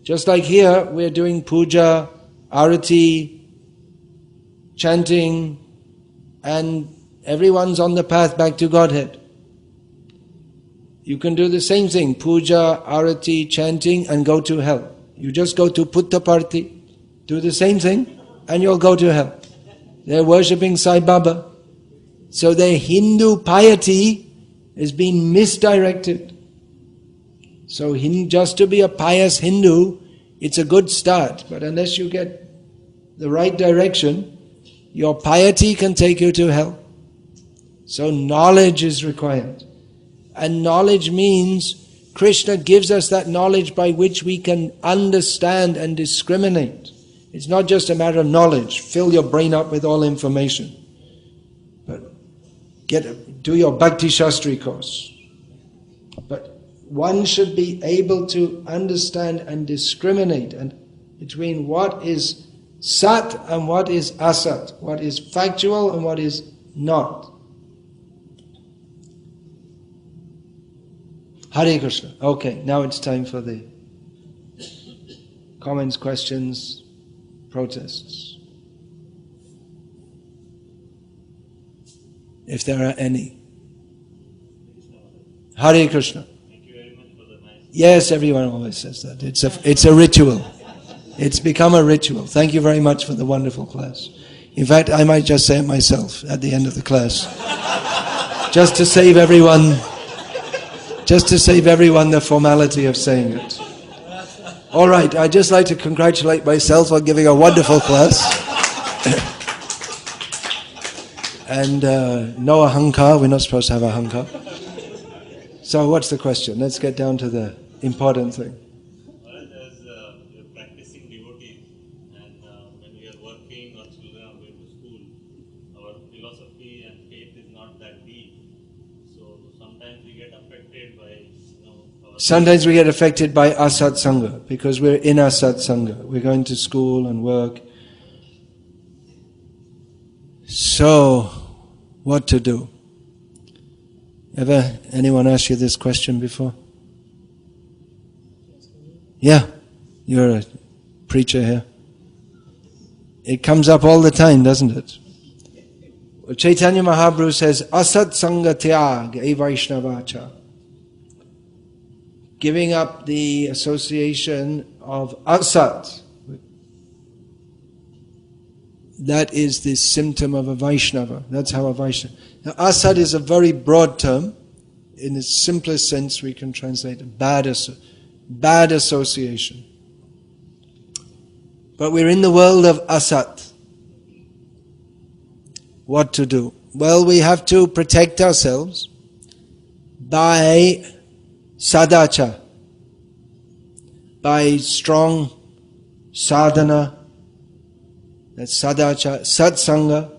Just like here, we're doing puja, arati, chanting, and everyone's on the path back to Godhead. You can do the same thing, puja, arati, chanting, and go to hell. You just go to Puttaparthi, do the same thing, and you'll go to hell. They're worshipping Sai Baba. So their Hindu piety is being misdirected. So just to be a pious Hindu, it's a good start. But unless you get the right direction, your piety can take you to hell. So knowledge is required. And knowledge means Krishna gives us that knowledge by which we can understand and discriminate. It's not just a matter of knowledge. Fill your brain up with all information. But do your Bhakti Shastri course. But one should be able to understand and discriminate between what is sat and what is asat, what is factual and what is not. Hare Krishna. Okay, now it's time for the Comments, questions, protests? If there are any. Hare Krishna. Thank you very much for the nice. Yes, everyone always says that. It's a ritual. It's become a ritual. Thank you very much for the wonderful class. In fact, I might just say it myself at the end of the class. Just to save everyone the formality of saying it. All right, I'd just like to congratulate myself on giving a wonderful class. And no ahankar, we're not supposed to have ahankar. So what's the question? Let's get down to the important thing. Well, as you're practicing devotees, and when we are working or children are going to school, our philosophy and faith is not that deep. So sometimes we get affected by, our... Sometimes we get affected by asat sangha, because we're in asat sangha. We're going to school and work. So, what to do? Ever anyone asked you this question before? Yeah, you're a preacher here. It comes up all the time, doesn't it? Well, Chaitanya Mahaprabhu says, Asat Sangha Tyag E Vaishnavacha. Giving up the association of asat. That is the symptom of a Vaishnava. That's how a Vaishnava... Now, asat is a very broad term. In its simplest sense, we can translate it bad association. But we're in the world of asat. What to do? Well, we have to protect ourselves by sadacha, by strong sadhana, that's sadacha, satsanga.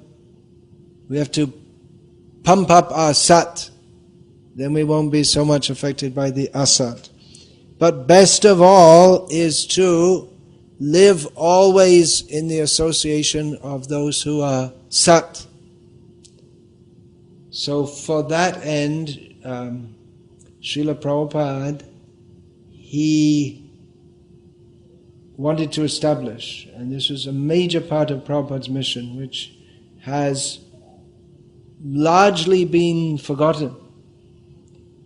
We have to pump up our sat, then we won't be so much affected by the asat. But best of all is to live always in the association of those who are sat. So for that end, Srila Prabhupada, he wanted to establish, and this was a major part of Prabhupada's mission, which has largely been forgotten.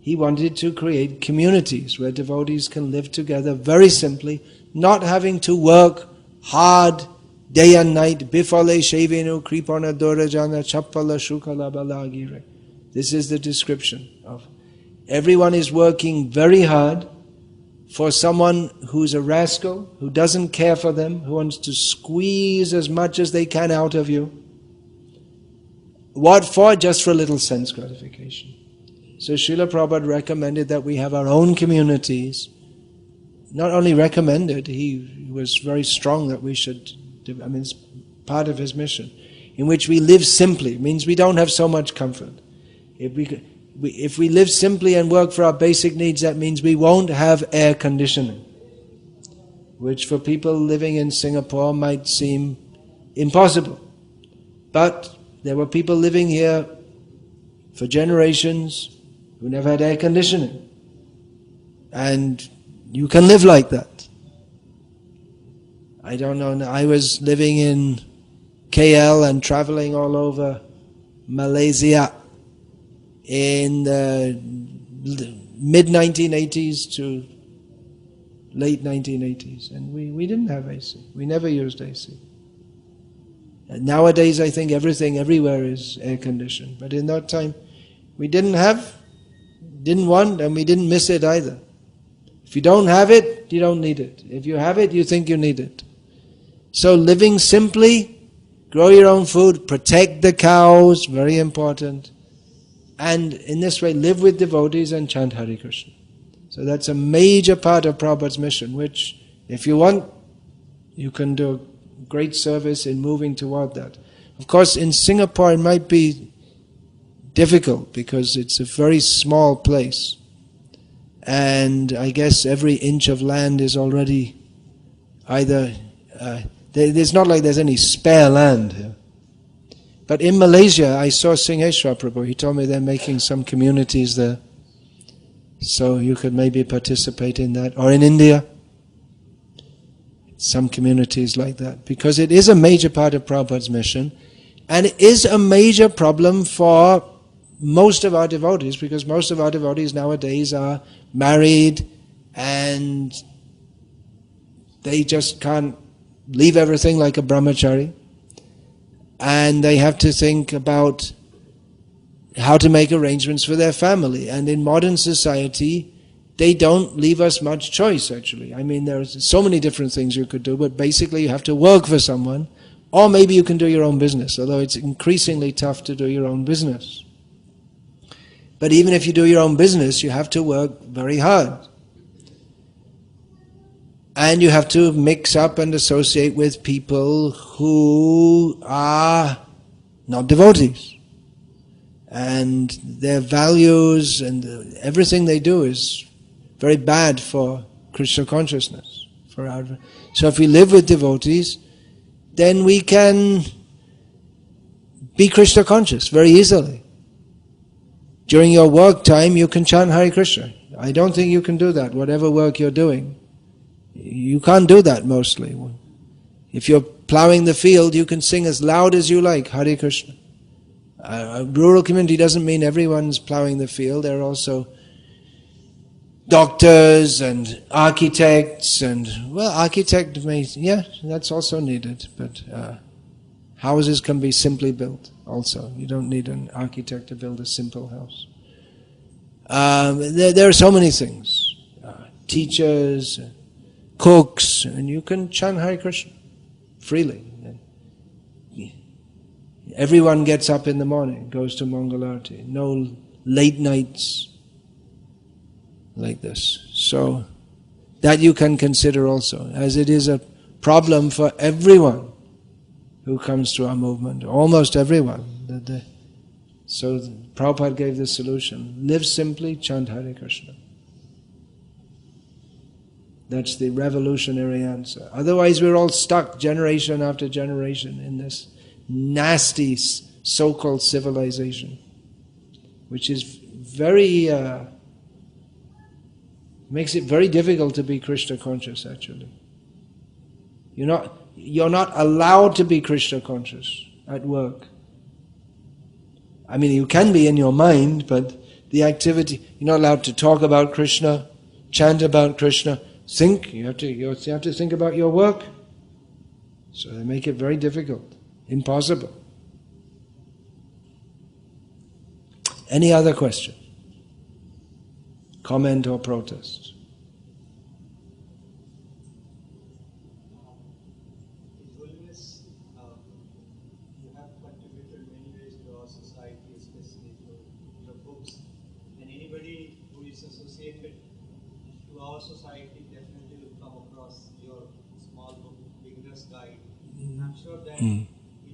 He wanted to create communities where devotees can live together very simply, not having to work hard day and night. Bifale shevenu kripana dorajana chappala shukala balagire. This is the description of. Everyone is working very hard for someone who's a rascal, who doesn't care for them, who wants to squeeze as much as they can out of you. What for? Just for a little sense gratification. So Srila Prabhupada recommended that we have our own communities. Not only recommended, he was very strong that we should, it's part of his mission, in which we live simply. It means we don't have so much comfort. If we live simply and work for our basic needs, that means we won't have air conditioning, which for people living in Singapore might seem impossible. But there were people living here for generations who never had air conditioning. And you can live like that. I don't know, I was living in KL and traveling all over Malaysia in the mid-1980s to late 1980s. And we didn't have AC. We never used AC. And nowadays I think everything everywhere is air-conditioned. But in that time we didn't want, and we didn't miss it either. If you don't have it, you don't need it. If you have it, you think you need it. So living simply, grow your own food, protect the cows, very important. And in this way, live with devotees and chant Hare Krishna. So that's a major part of Prabhupada's mission, which, if you want, you can do great service in moving toward that. Of course, in Singapore it might be difficult because it's a very small place. And I guess every inch of land is already either... it's not like there's any spare land here. But in Malaysia, I saw Singheshwar Prabhu. He told me they're making some communities there. So you could maybe participate in that. Or in India. some communities like that, because it is a major part of Prabhupada's mission, and it is a major problem for most of our devotees, because most of our devotees nowadays are married and they just can't leave everything like a brahmachari, and they have to think about how to make arrangements for their family. And in modern society, they don't leave us much choice, actually. I mean, there's so many different things you could do, but basically you have to work for someone, or maybe you can do your own business, although it's increasingly tough to do your own business. But even if you do your own business, you have to work very hard. And you have to mix up and associate with people who are not devotees. And their values and everything they do is very bad for Krishna consciousness. So if we live with devotees, then we can be Krishna conscious very easily. During your work time, you can chant Hare Krishna. I don't think you can do that, whatever work you're doing. You can't do that mostly. If you're plowing the field, you can sing as loud as you like, Hare Krishna. A rural community doesn't mean everyone's plowing the field. There are also doctors and architects and, well, architect may, yeah, that's also needed, but houses can be simply built also. You don't need an architect to build a simple house. There are so many things. Teachers, cooks, and you can chant Hare Krishna freely. Everyone gets up in the morning, goes to Mangalarti. No late nights like this. So that you can consider also, as it is a problem for everyone who comes to our movement, almost everyone. So Prabhupada gave the solution: live simply, chant Hare Krishna. That's the revolutionary answer. Otherwise we're all stuck generation after generation in this nasty so-called civilization, which is very, makes it very difficult to be Krishna conscious actually. You're not allowed to be Krishna conscious at work. I mean, you can be in your mind, but the activity, you're not allowed to talk about Krishna, chant about Krishna, think, you have to think about your work. So they make it very difficult, impossible. Any other question? Comment or protest? Holiness, you have contributed many ways to our society, especially through your books. And anybody who is associated to our society definitely will come across your small book, Beginner's Guide. I'm sure that in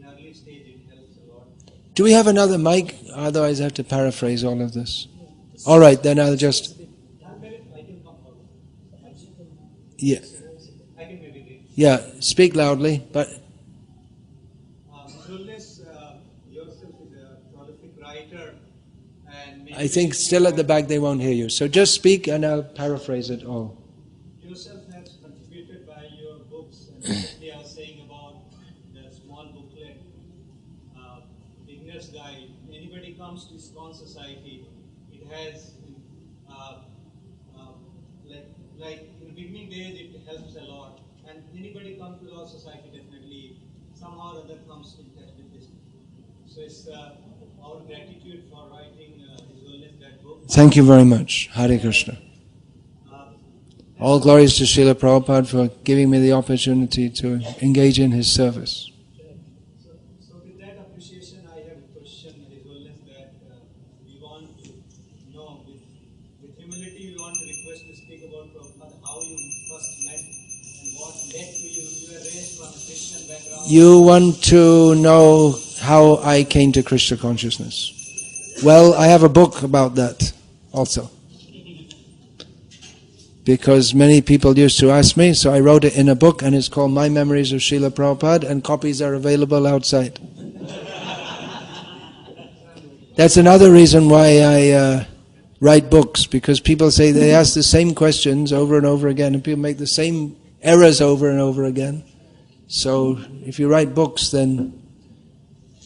early stage it helps a lot. Do we have another mic? Otherwise I have to paraphrase all of this. All right, then I'll just... I can come forward. Yeah, I can maybe read. yeah. Speak loudly, but... Julius yourself is a prolific writer, and I think still at the back they won't hear you. So just speak and I'll paraphrase it all. Yourself has contributed by your books, and recently I was saying about the small booklet, Beginner's Guide. Anybody comes to ISKCON society, it has, like in the beginning days it helps a lot, and anybody comes to our society definitely somehow or other comes in touch with this. So it's our gratitude for writing His Holiness that book. Thank you very much. Hare Krishna. All glories to Srila Prabhupada for giving me the opportunity to engage in his service. So with that appreciation, I have a question, His Holiness, that we want to know, with humility, we want to request to speak about Prabhupada, how you first met and what led to you. You were raised from a Christian background. You want to know how I came to Krishna consciousness? Well, I have a book about that also. Because many people used to ask me, so I wrote it in a book, and it's called My Memories of Srila Prabhupada, and copies are available outside. That's another reason why I write books, because people say they ask the same questions over and over again, and people make the same errors over and over again. So if you write books, then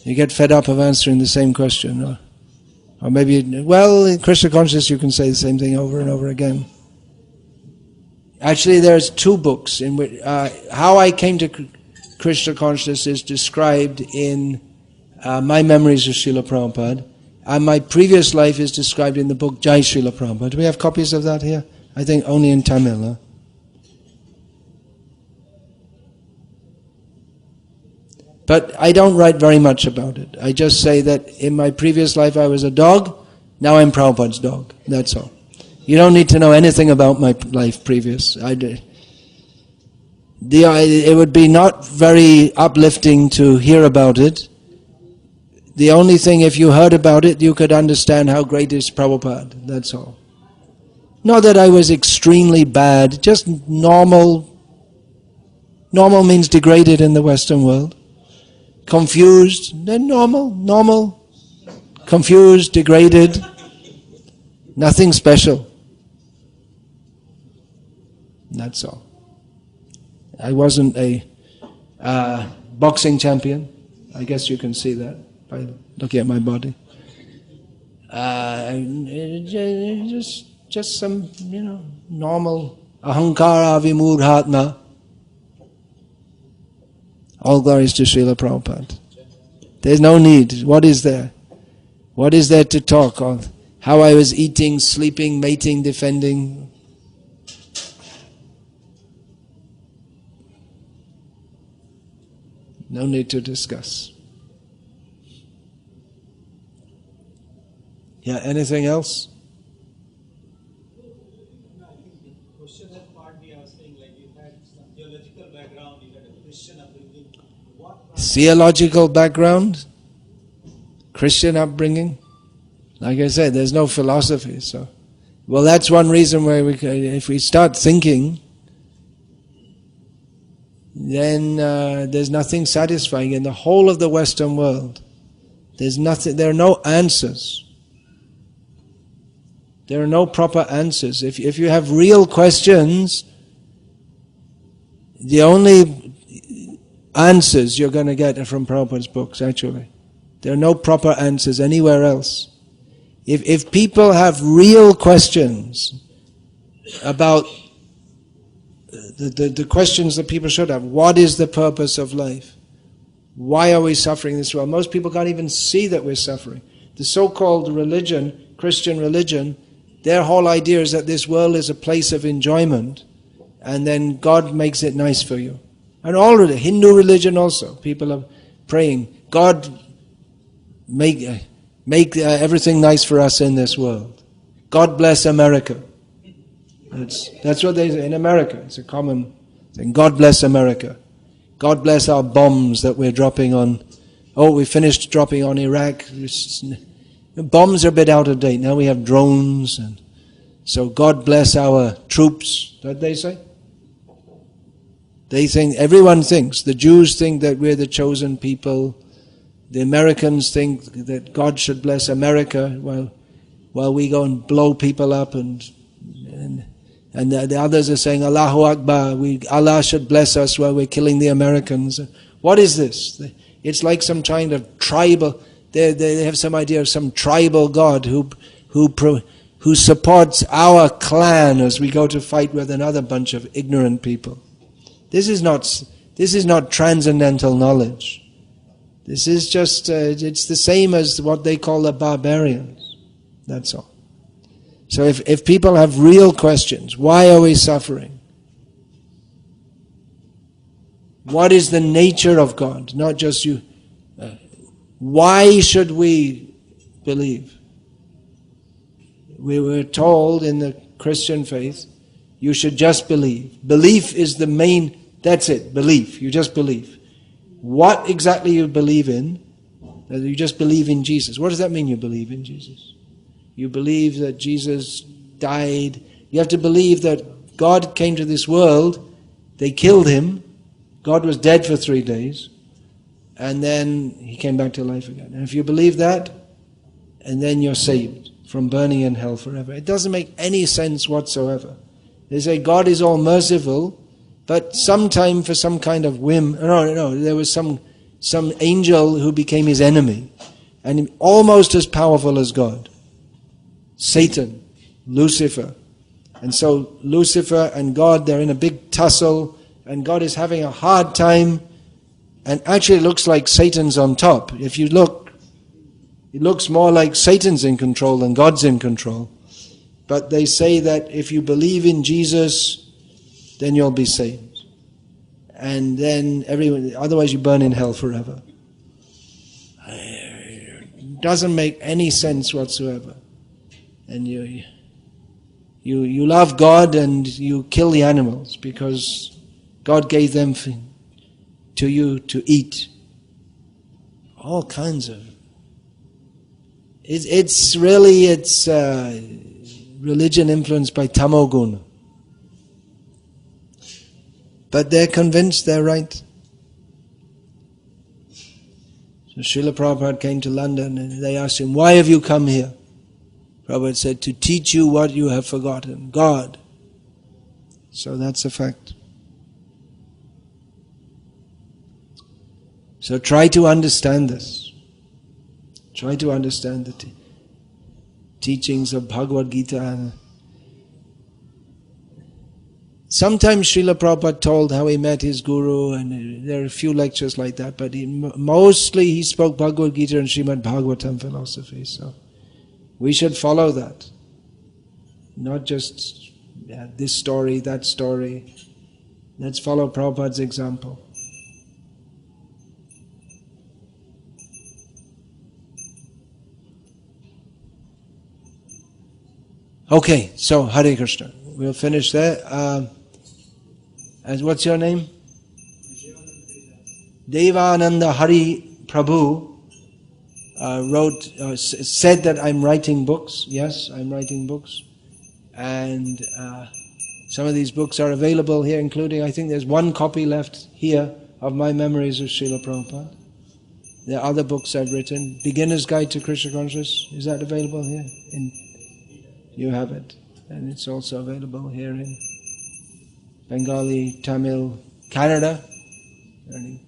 you get fed up of answering the same question. Or maybe, well, in Krishna consciousness you can say the same thing over and over again. Actually, there's two books in which how I came to Krishna consciousness is described in My Memories of Srila Prabhupada, and my previous life is described in the book Jai Srila Prabhupada. Do we have copies of that here? I think only in Tamil. Huh? But I don't write very much about it. I just say that in my previous life I was a dog, now I'm Prabhupada's dog. That's all. You don't need to know anything about my life previous. It would be not very uplifting to hear about it. The only thing, if you heard about it, you could understand how great is Prabhupada. That's all. Not that I was extremely bad, just normal. Normal means degraded in the Western world. Confused, then normal. Confused, degraded. Nothing special. That's all. I wasn't a boxing champion. I guess you can see that by looking at my body. Just some, normal ahankara vimudhatma. All glories to Srila Prabhupada. There's no need. What is there? What is there to talk of? How I was eating, sleeping, mating, defending. No need to discuss. Yeah, anything else? I think the question that partly I was saying, like you had some theological background, you had a Christian upbringing. Theological background? Christian upbringing? Like I said, there's no philosophy, so... Well, that's one reason why if we start thinking, then there's nothing satisfying in the whole of the Western world. There's nothing. There are no answers. There are no proper answers. If you have real questions, the only answers you're going to get are from Prabhupada's books, actually. There are no proper answers anywhere else. If people have real questions about the questions that people should have, what is the purpose of life? Why are we suffering in this world? Most people can't even see that we're suffering. The so-called religion, Christian religion, their whole idea is that this world is a place of enjoyment and then God makes it nice for you. And already, Hindu religion also, people are praying, God make everything nice for us in this world. God bless America. That's what they say in America. It's a common thing. God bless America. God bless our bombs that we're dropping on. Oh, we finished dropping on Iraq. Bombs are a bit out of date. Now we have drones. And so God bless our troops. What they say? They think, everyone thinks, the Jews think that we're the chosen people. The Americans think that God should bless America while we go and blow people up and the others are saying, Allahu Akbar, Allah should bless us while we're killing the Americans. What is this? It's like some kind of tribal, they have some idea of some tribal God who supports our clan as we go to fight with another bunch of ignorant people. This is not transcendental knowledge. This is just, it's the same as what they call the barbarians. That's all. So if people have real questions, why are we suffering? What is the nature of God? Not just you. Why should we believe? We were told in the Christian faith, you should just believe. Belief is the main, that's it, belief. You just believe. What exactly you believe in? You just believe in Jesus. What does that mean, you believe in Jesus? You believe that Jesus died. You have to believe that God came to this world, they killed him, God was dead for 3 days, and then he came back to life again. And if you believe that, and then you're saved from burning in hell forever. It doesn't make any sense whatsoever. They say God is all merciful, But sometime for some kind of whim, there was some angel who became his enemy, and almost as powerful as God. Satan, Lucifer. And so Lucifer and God, they're in a big tussle, and God is having a hard time, and actually it looks like Satan's on top. If you look, it looks more like Satan's in control than God's in control. But they say that if you believe in Jesus, then you'll be saved. And then otherwise you burn in hell forever. It doesn't make any sense whatsoever. And you love God and you kill the animals because God gave them to you to eat. All kinds of... It's religion influenced by tamoguna. But they're convinced they're right. So Srila Prabhupada came to London and they asked him, "Why have you come here?" Prabhupada said, "To teach you what you have forgotten, God." So that's a fact. So try to understand this. Try to understand the teachings of Bhagavad Gita. Sometimes Srila Prabhupada told how he met his guru, and there are a few lectures like that, but mostly he spoke Bhagavad Gita and Srimad Bhagavatam philosophy. So we should follow that. Not just this story, that story. Let's follow Prabhupada's example. Okay, so Hare Krishna. We'll finish there. And what's your name? Devananda Hari Prabhu said that I'm writing books. Yes, I'm writing books. And some of these books are available here, including, I think there's one copy left here of my memories of Srila Prabhupada. There are other books I've written. Beginner's Guide to Krishna Consciousness, is that available here? You have it. And it's also available here in Bengali, Tamil, Kannada.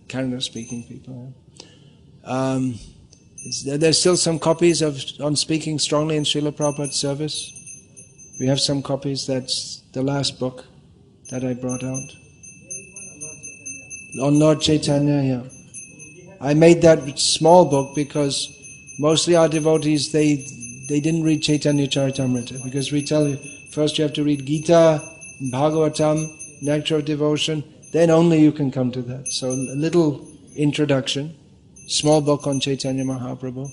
Kannada-speaking people. There's still some copies on Speaking Strongly in Srila Prabhupada's service. We have some copies. That's the last book that I brought out. On Lord Chaitanya, yeah. I made that small book because mostly our devotees, they didn't read Chaitanya Charitamrita, because we tell you, first you have to read Gita, Bhagavatam, Nectar of Devotion, then only you can come to that. So a little introduction, small book on Chaitanya Mahaprabhu,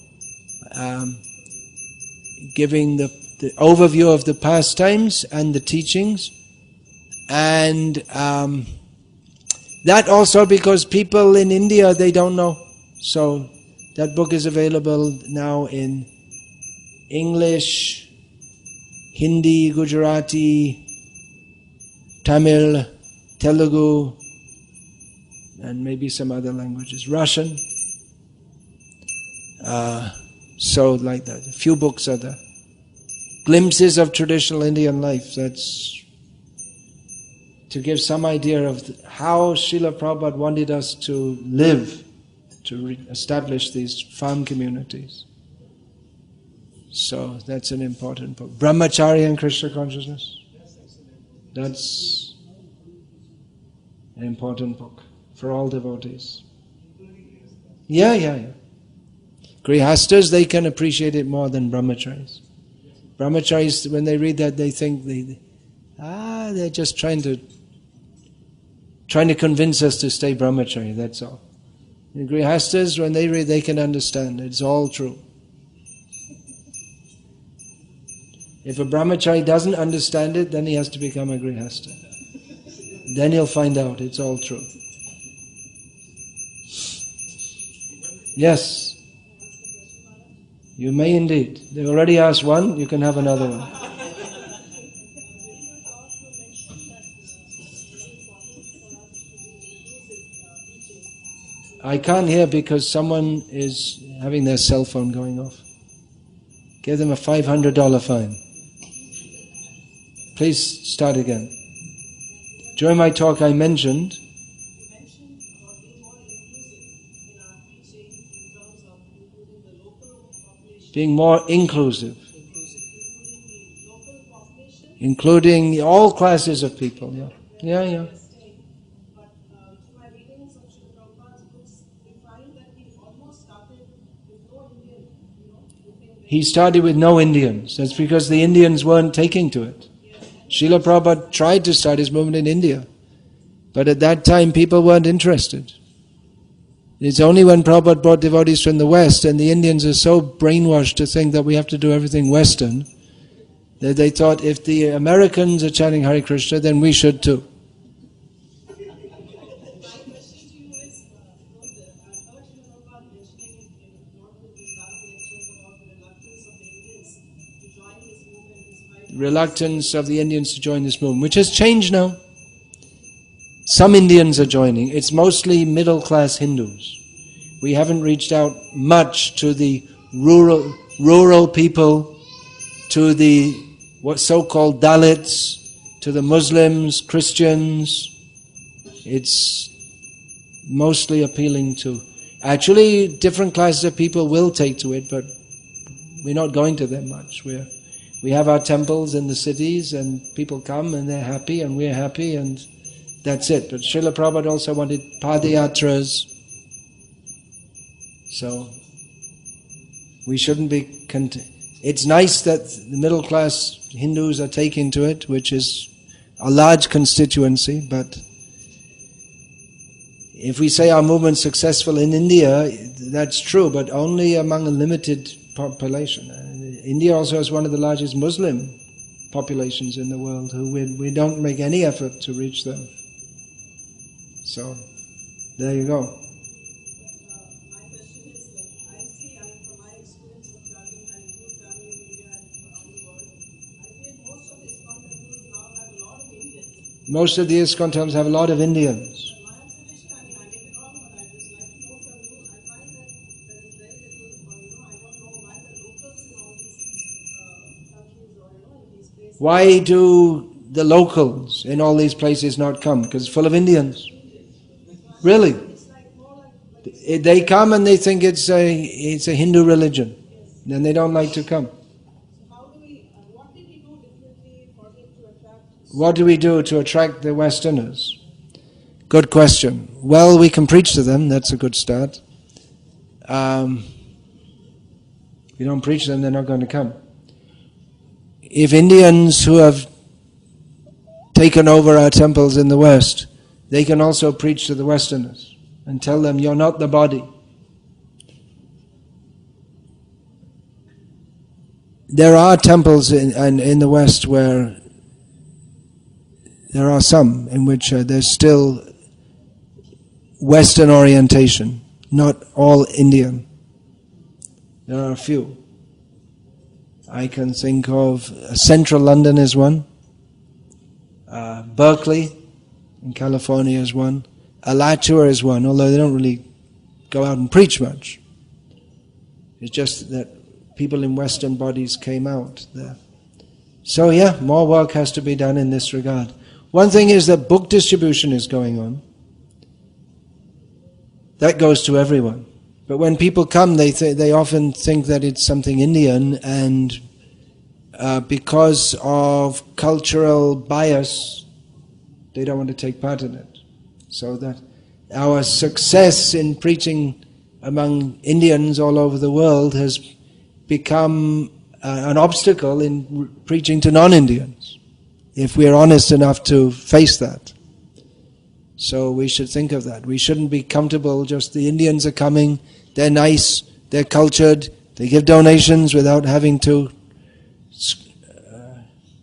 giving the overview of the pastimes and the teachings, and that also because people in India, they don't know. So that book is available now in English, Hindi, Gujarati, Tamil, Telugu, and maybe some other languages, Russian. So like that, a few books are there. Glimpses of traditional Indian life, that's to give some idea of how Srila Prabhupada wanted us to live, to establish these farm communities. So that's an important book. Brahmacharya and Krishna Consciousness. That's an important book for all devotees. Yeah. Grihastas, they can appreciate it more than brahmacharis. Brahmacharis, when they read that, they think they're just trying to convince us to stay brahmachari, that's all. And Grihastas, when they read, they can understand. It's all true. If a brahmachari doesn't understand it, then he has to become a grihasta. Then he'll find out it's all true. Yes. You may indeed. They already asked one, you can have another one. I can't hear because someone is having their cell phone going off. Give them a $500 fine. Please start again. During my talk I mentioned You mentioned about being more inclusive in our preaching in terms of including the local population. being more inclusive, Including the local population. including all classes of people. Yeah. But through my readings of Srila Prabhupada's books, we find that he almost started with no Indian, He started with no Indians. That's because the Indians weren't taking to it. Srila Prabhupada tried to start his movement in India, but at that time people weren't interested. It's only when Prabhupada brought devotees from the West, and the Indians are so brainwashed to think that we have to do everything Western, that they thought if the Americans are chanting Hare Krishna, then we should too. My question to you is, I've heard Srila Prabhupada mentioning in one of his last lectures about the reluctance of the Indians to join this movement despite Reluctance of the Indians to join this movement, which has changed now. Some Indians are joining. It's mostly middle-class Hindus. We haven't reached out much to the rural people, to the what so-called Dalits, to the Muslims, Christians. It's mostly appealing to... Actually, different classes of people will take to it, but we're not going to them much. We have our temples in the cities, and people come and they're happy and we're happy, and that's it. But Srila Prabhupada also wanted padayatras. So we shouldn't be it's nice that the middle class Hindus are taking to it, which is a large constituency, but if we say our movement's successful in India, that's true, but only among a limited population. India also has one of the largest Muslim populations in the world, who we don't make any effort to reach them. So, there you go. My question is, I see, from my experience of traveling, I include traveling in India and around the world, I feel most of the ISKCON temples now have a lot of Indians. Most of the ISKCON temples have a lot of Indians. My observation, I may be wrong, but I just like to know from you, I find that there is very little, I don't know why the locals in all these countries or in these places. Why do the locals in all these places not come? Because it's full of Indians. Really? It's like more like They come and they think it's a Hindu religion. Then they don't like to come. how do we, what did we do differently for him to attract? What do we do to attract the Westerners? Good question. Well, we can preach to them. That's a good start. If you don't preach to them, they're not going to come. If Indians who have taken over our temples in the West, they can also preach to the Westerners and tell them, you're not the body. There are temples in the West where there are some in which there's still Western orientation, not all Indian. There are a few. I can think of Central London is one, Berkeley in California is one, Alachua is one, although they don't really go out and preach much. It's just that people in Western bodies came out there. So yeah, more work has to be done in this regard. One thing is that book distribution is going on. That goes to everyone. But when people come, they often think that it's something Indian, and because of cultural bias, they don't want to take part in it. So that our success in preaching among Indians all over the world has become an obstacle in preaching to non-Indians, if we are honest enough to face that. So we should think of that. We shouldn't be comfortable, just the Indians are coming, they're nice, they're cultured, they give donations without having to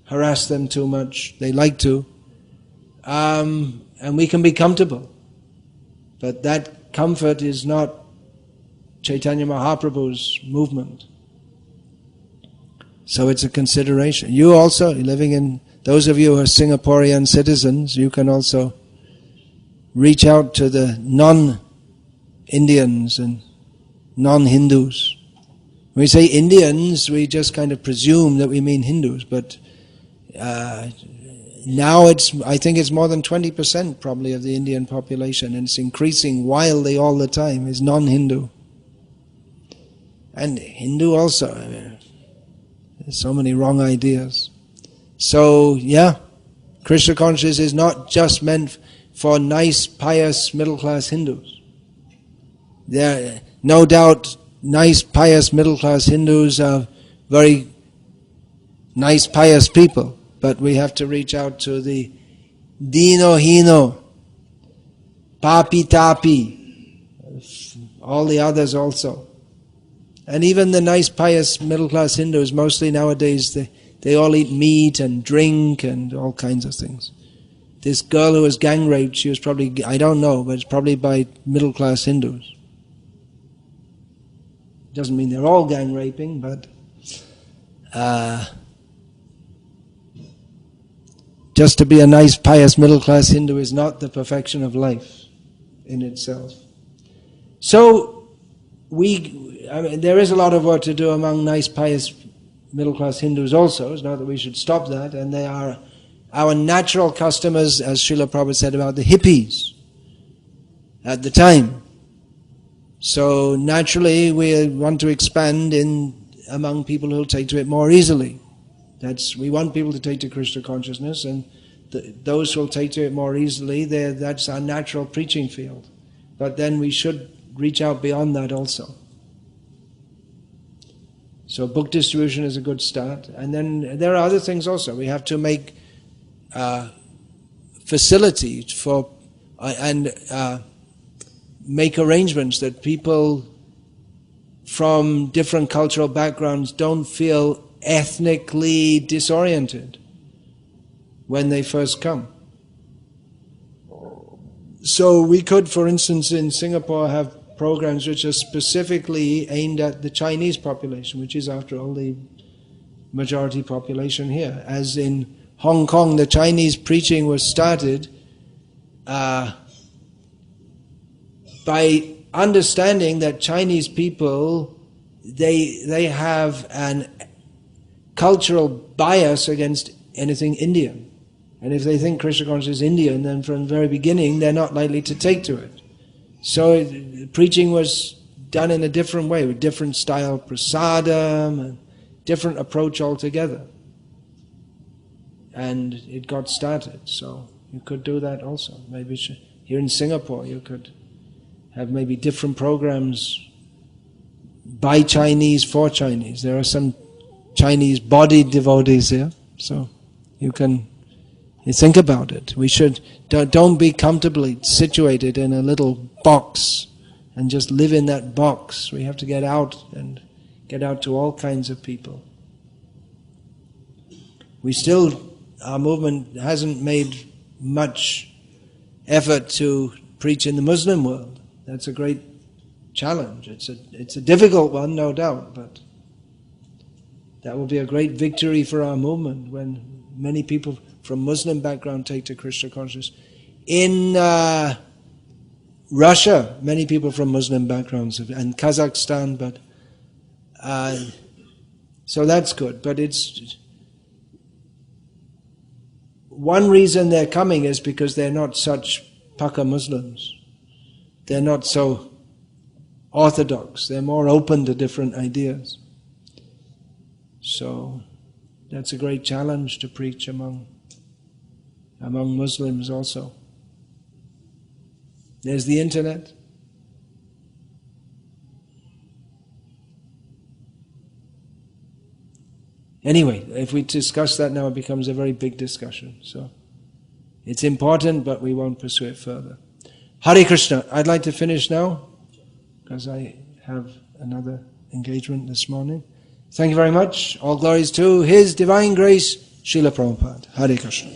harass them too much. They like to. And we can be comfortable. But that comfort is not Chaitanya Mahaprabhu's movement. So it's a consideration. You also, living in, those of you who are Singaporean citizens, you can also reach out to the non-Indians and non-Hindus. When we say Indians, we just kind of presume that we mean Hindus, but now I think it's more than 20% probably of the Indian population, and it's increasing wildly all the time, is non-Hindu. And Hindu also. I mean, there's so many wrong ideas. So, yeah, Krishna consciousness is not just meant for nice, pious, middle-class Hindus. There are no doubt nice, pious, middle-class Hindus are very nice, pious people, but we have to reach out to the dino hino, papi tapi, all the others also. And even the nice, pious, middle-class Hindus, mostly nowadays, they all eat meat and drink and all kinds of things. This girl who was gang raped, she was probably, I don't know, but it's probably by middle-class Hindus. Doesn't mean they're all gang raping, but just to be a nice, pious, middle-class Hindu is not the perfection of life in itself. So, there is a lot of work to do among nice, pious, middle-class Hindus also. It's not that we should stop that, and they are our natural customers, as Srila Prabhupada said about the hippies at the time. So naturally we want to expand among people who will take to it more easily. We want people to take to Krishna consciousness, and those who will take to it more easily, that's our natural preaching field. But then we should reach out beyond that also. So book distribution is a good start. And then there are other things also. We have to make facilities for and make arrangements that people from different cultural backgrounds don't feel ethnically disoriented when they first come. So we could, for instance, in Singapore have programs which are specifically aimed at the Chinese population, which is, after all, the majority population here. As in Hong Kong, the Chinese preaching was started by understanding that Chinese people, they have an cultural bias against anything Indian. And if they think Krishna consciousness is Indian, then from the very beginning they're not likely to take to it. So preaching was done in a different way, with different style prasadam, and different approach altogether. And it got started, so you could do that also. Maybe here in Singapore you could have maybe different programs by Chinese for Chinese. There are some Chinese body devotees here, so you think about it. We should don't be comfortably situated in a little box and just live in that box. We have to get out and get out to all kinds of people. Our movement hasn't made much effort to preach in the Muslim world. That's a great challenge. It's a difficult one, no doubt, but that will be a great victory for our movement when many people from Muslim background take to Krishna consciousness. In Russia, many people from Muslim backgrounds, and Kazakhstan, but so that's good. But it's one reason they're coming is because they're not such Pakka Muslims. They're not so orthodox. They're more open to different ideas. So that's a great challenge to preach among Muslims also. There's the internet. Anyway, if we discuss that now, it becomes a very big discussion. So it's important, but we won't pursue it further. Hare Krishna. I'd like to finish now, because I have another engagement this morning. Thank you very much. All glories to His Divine Grace, Srila Prabhupada. Hare Krishna.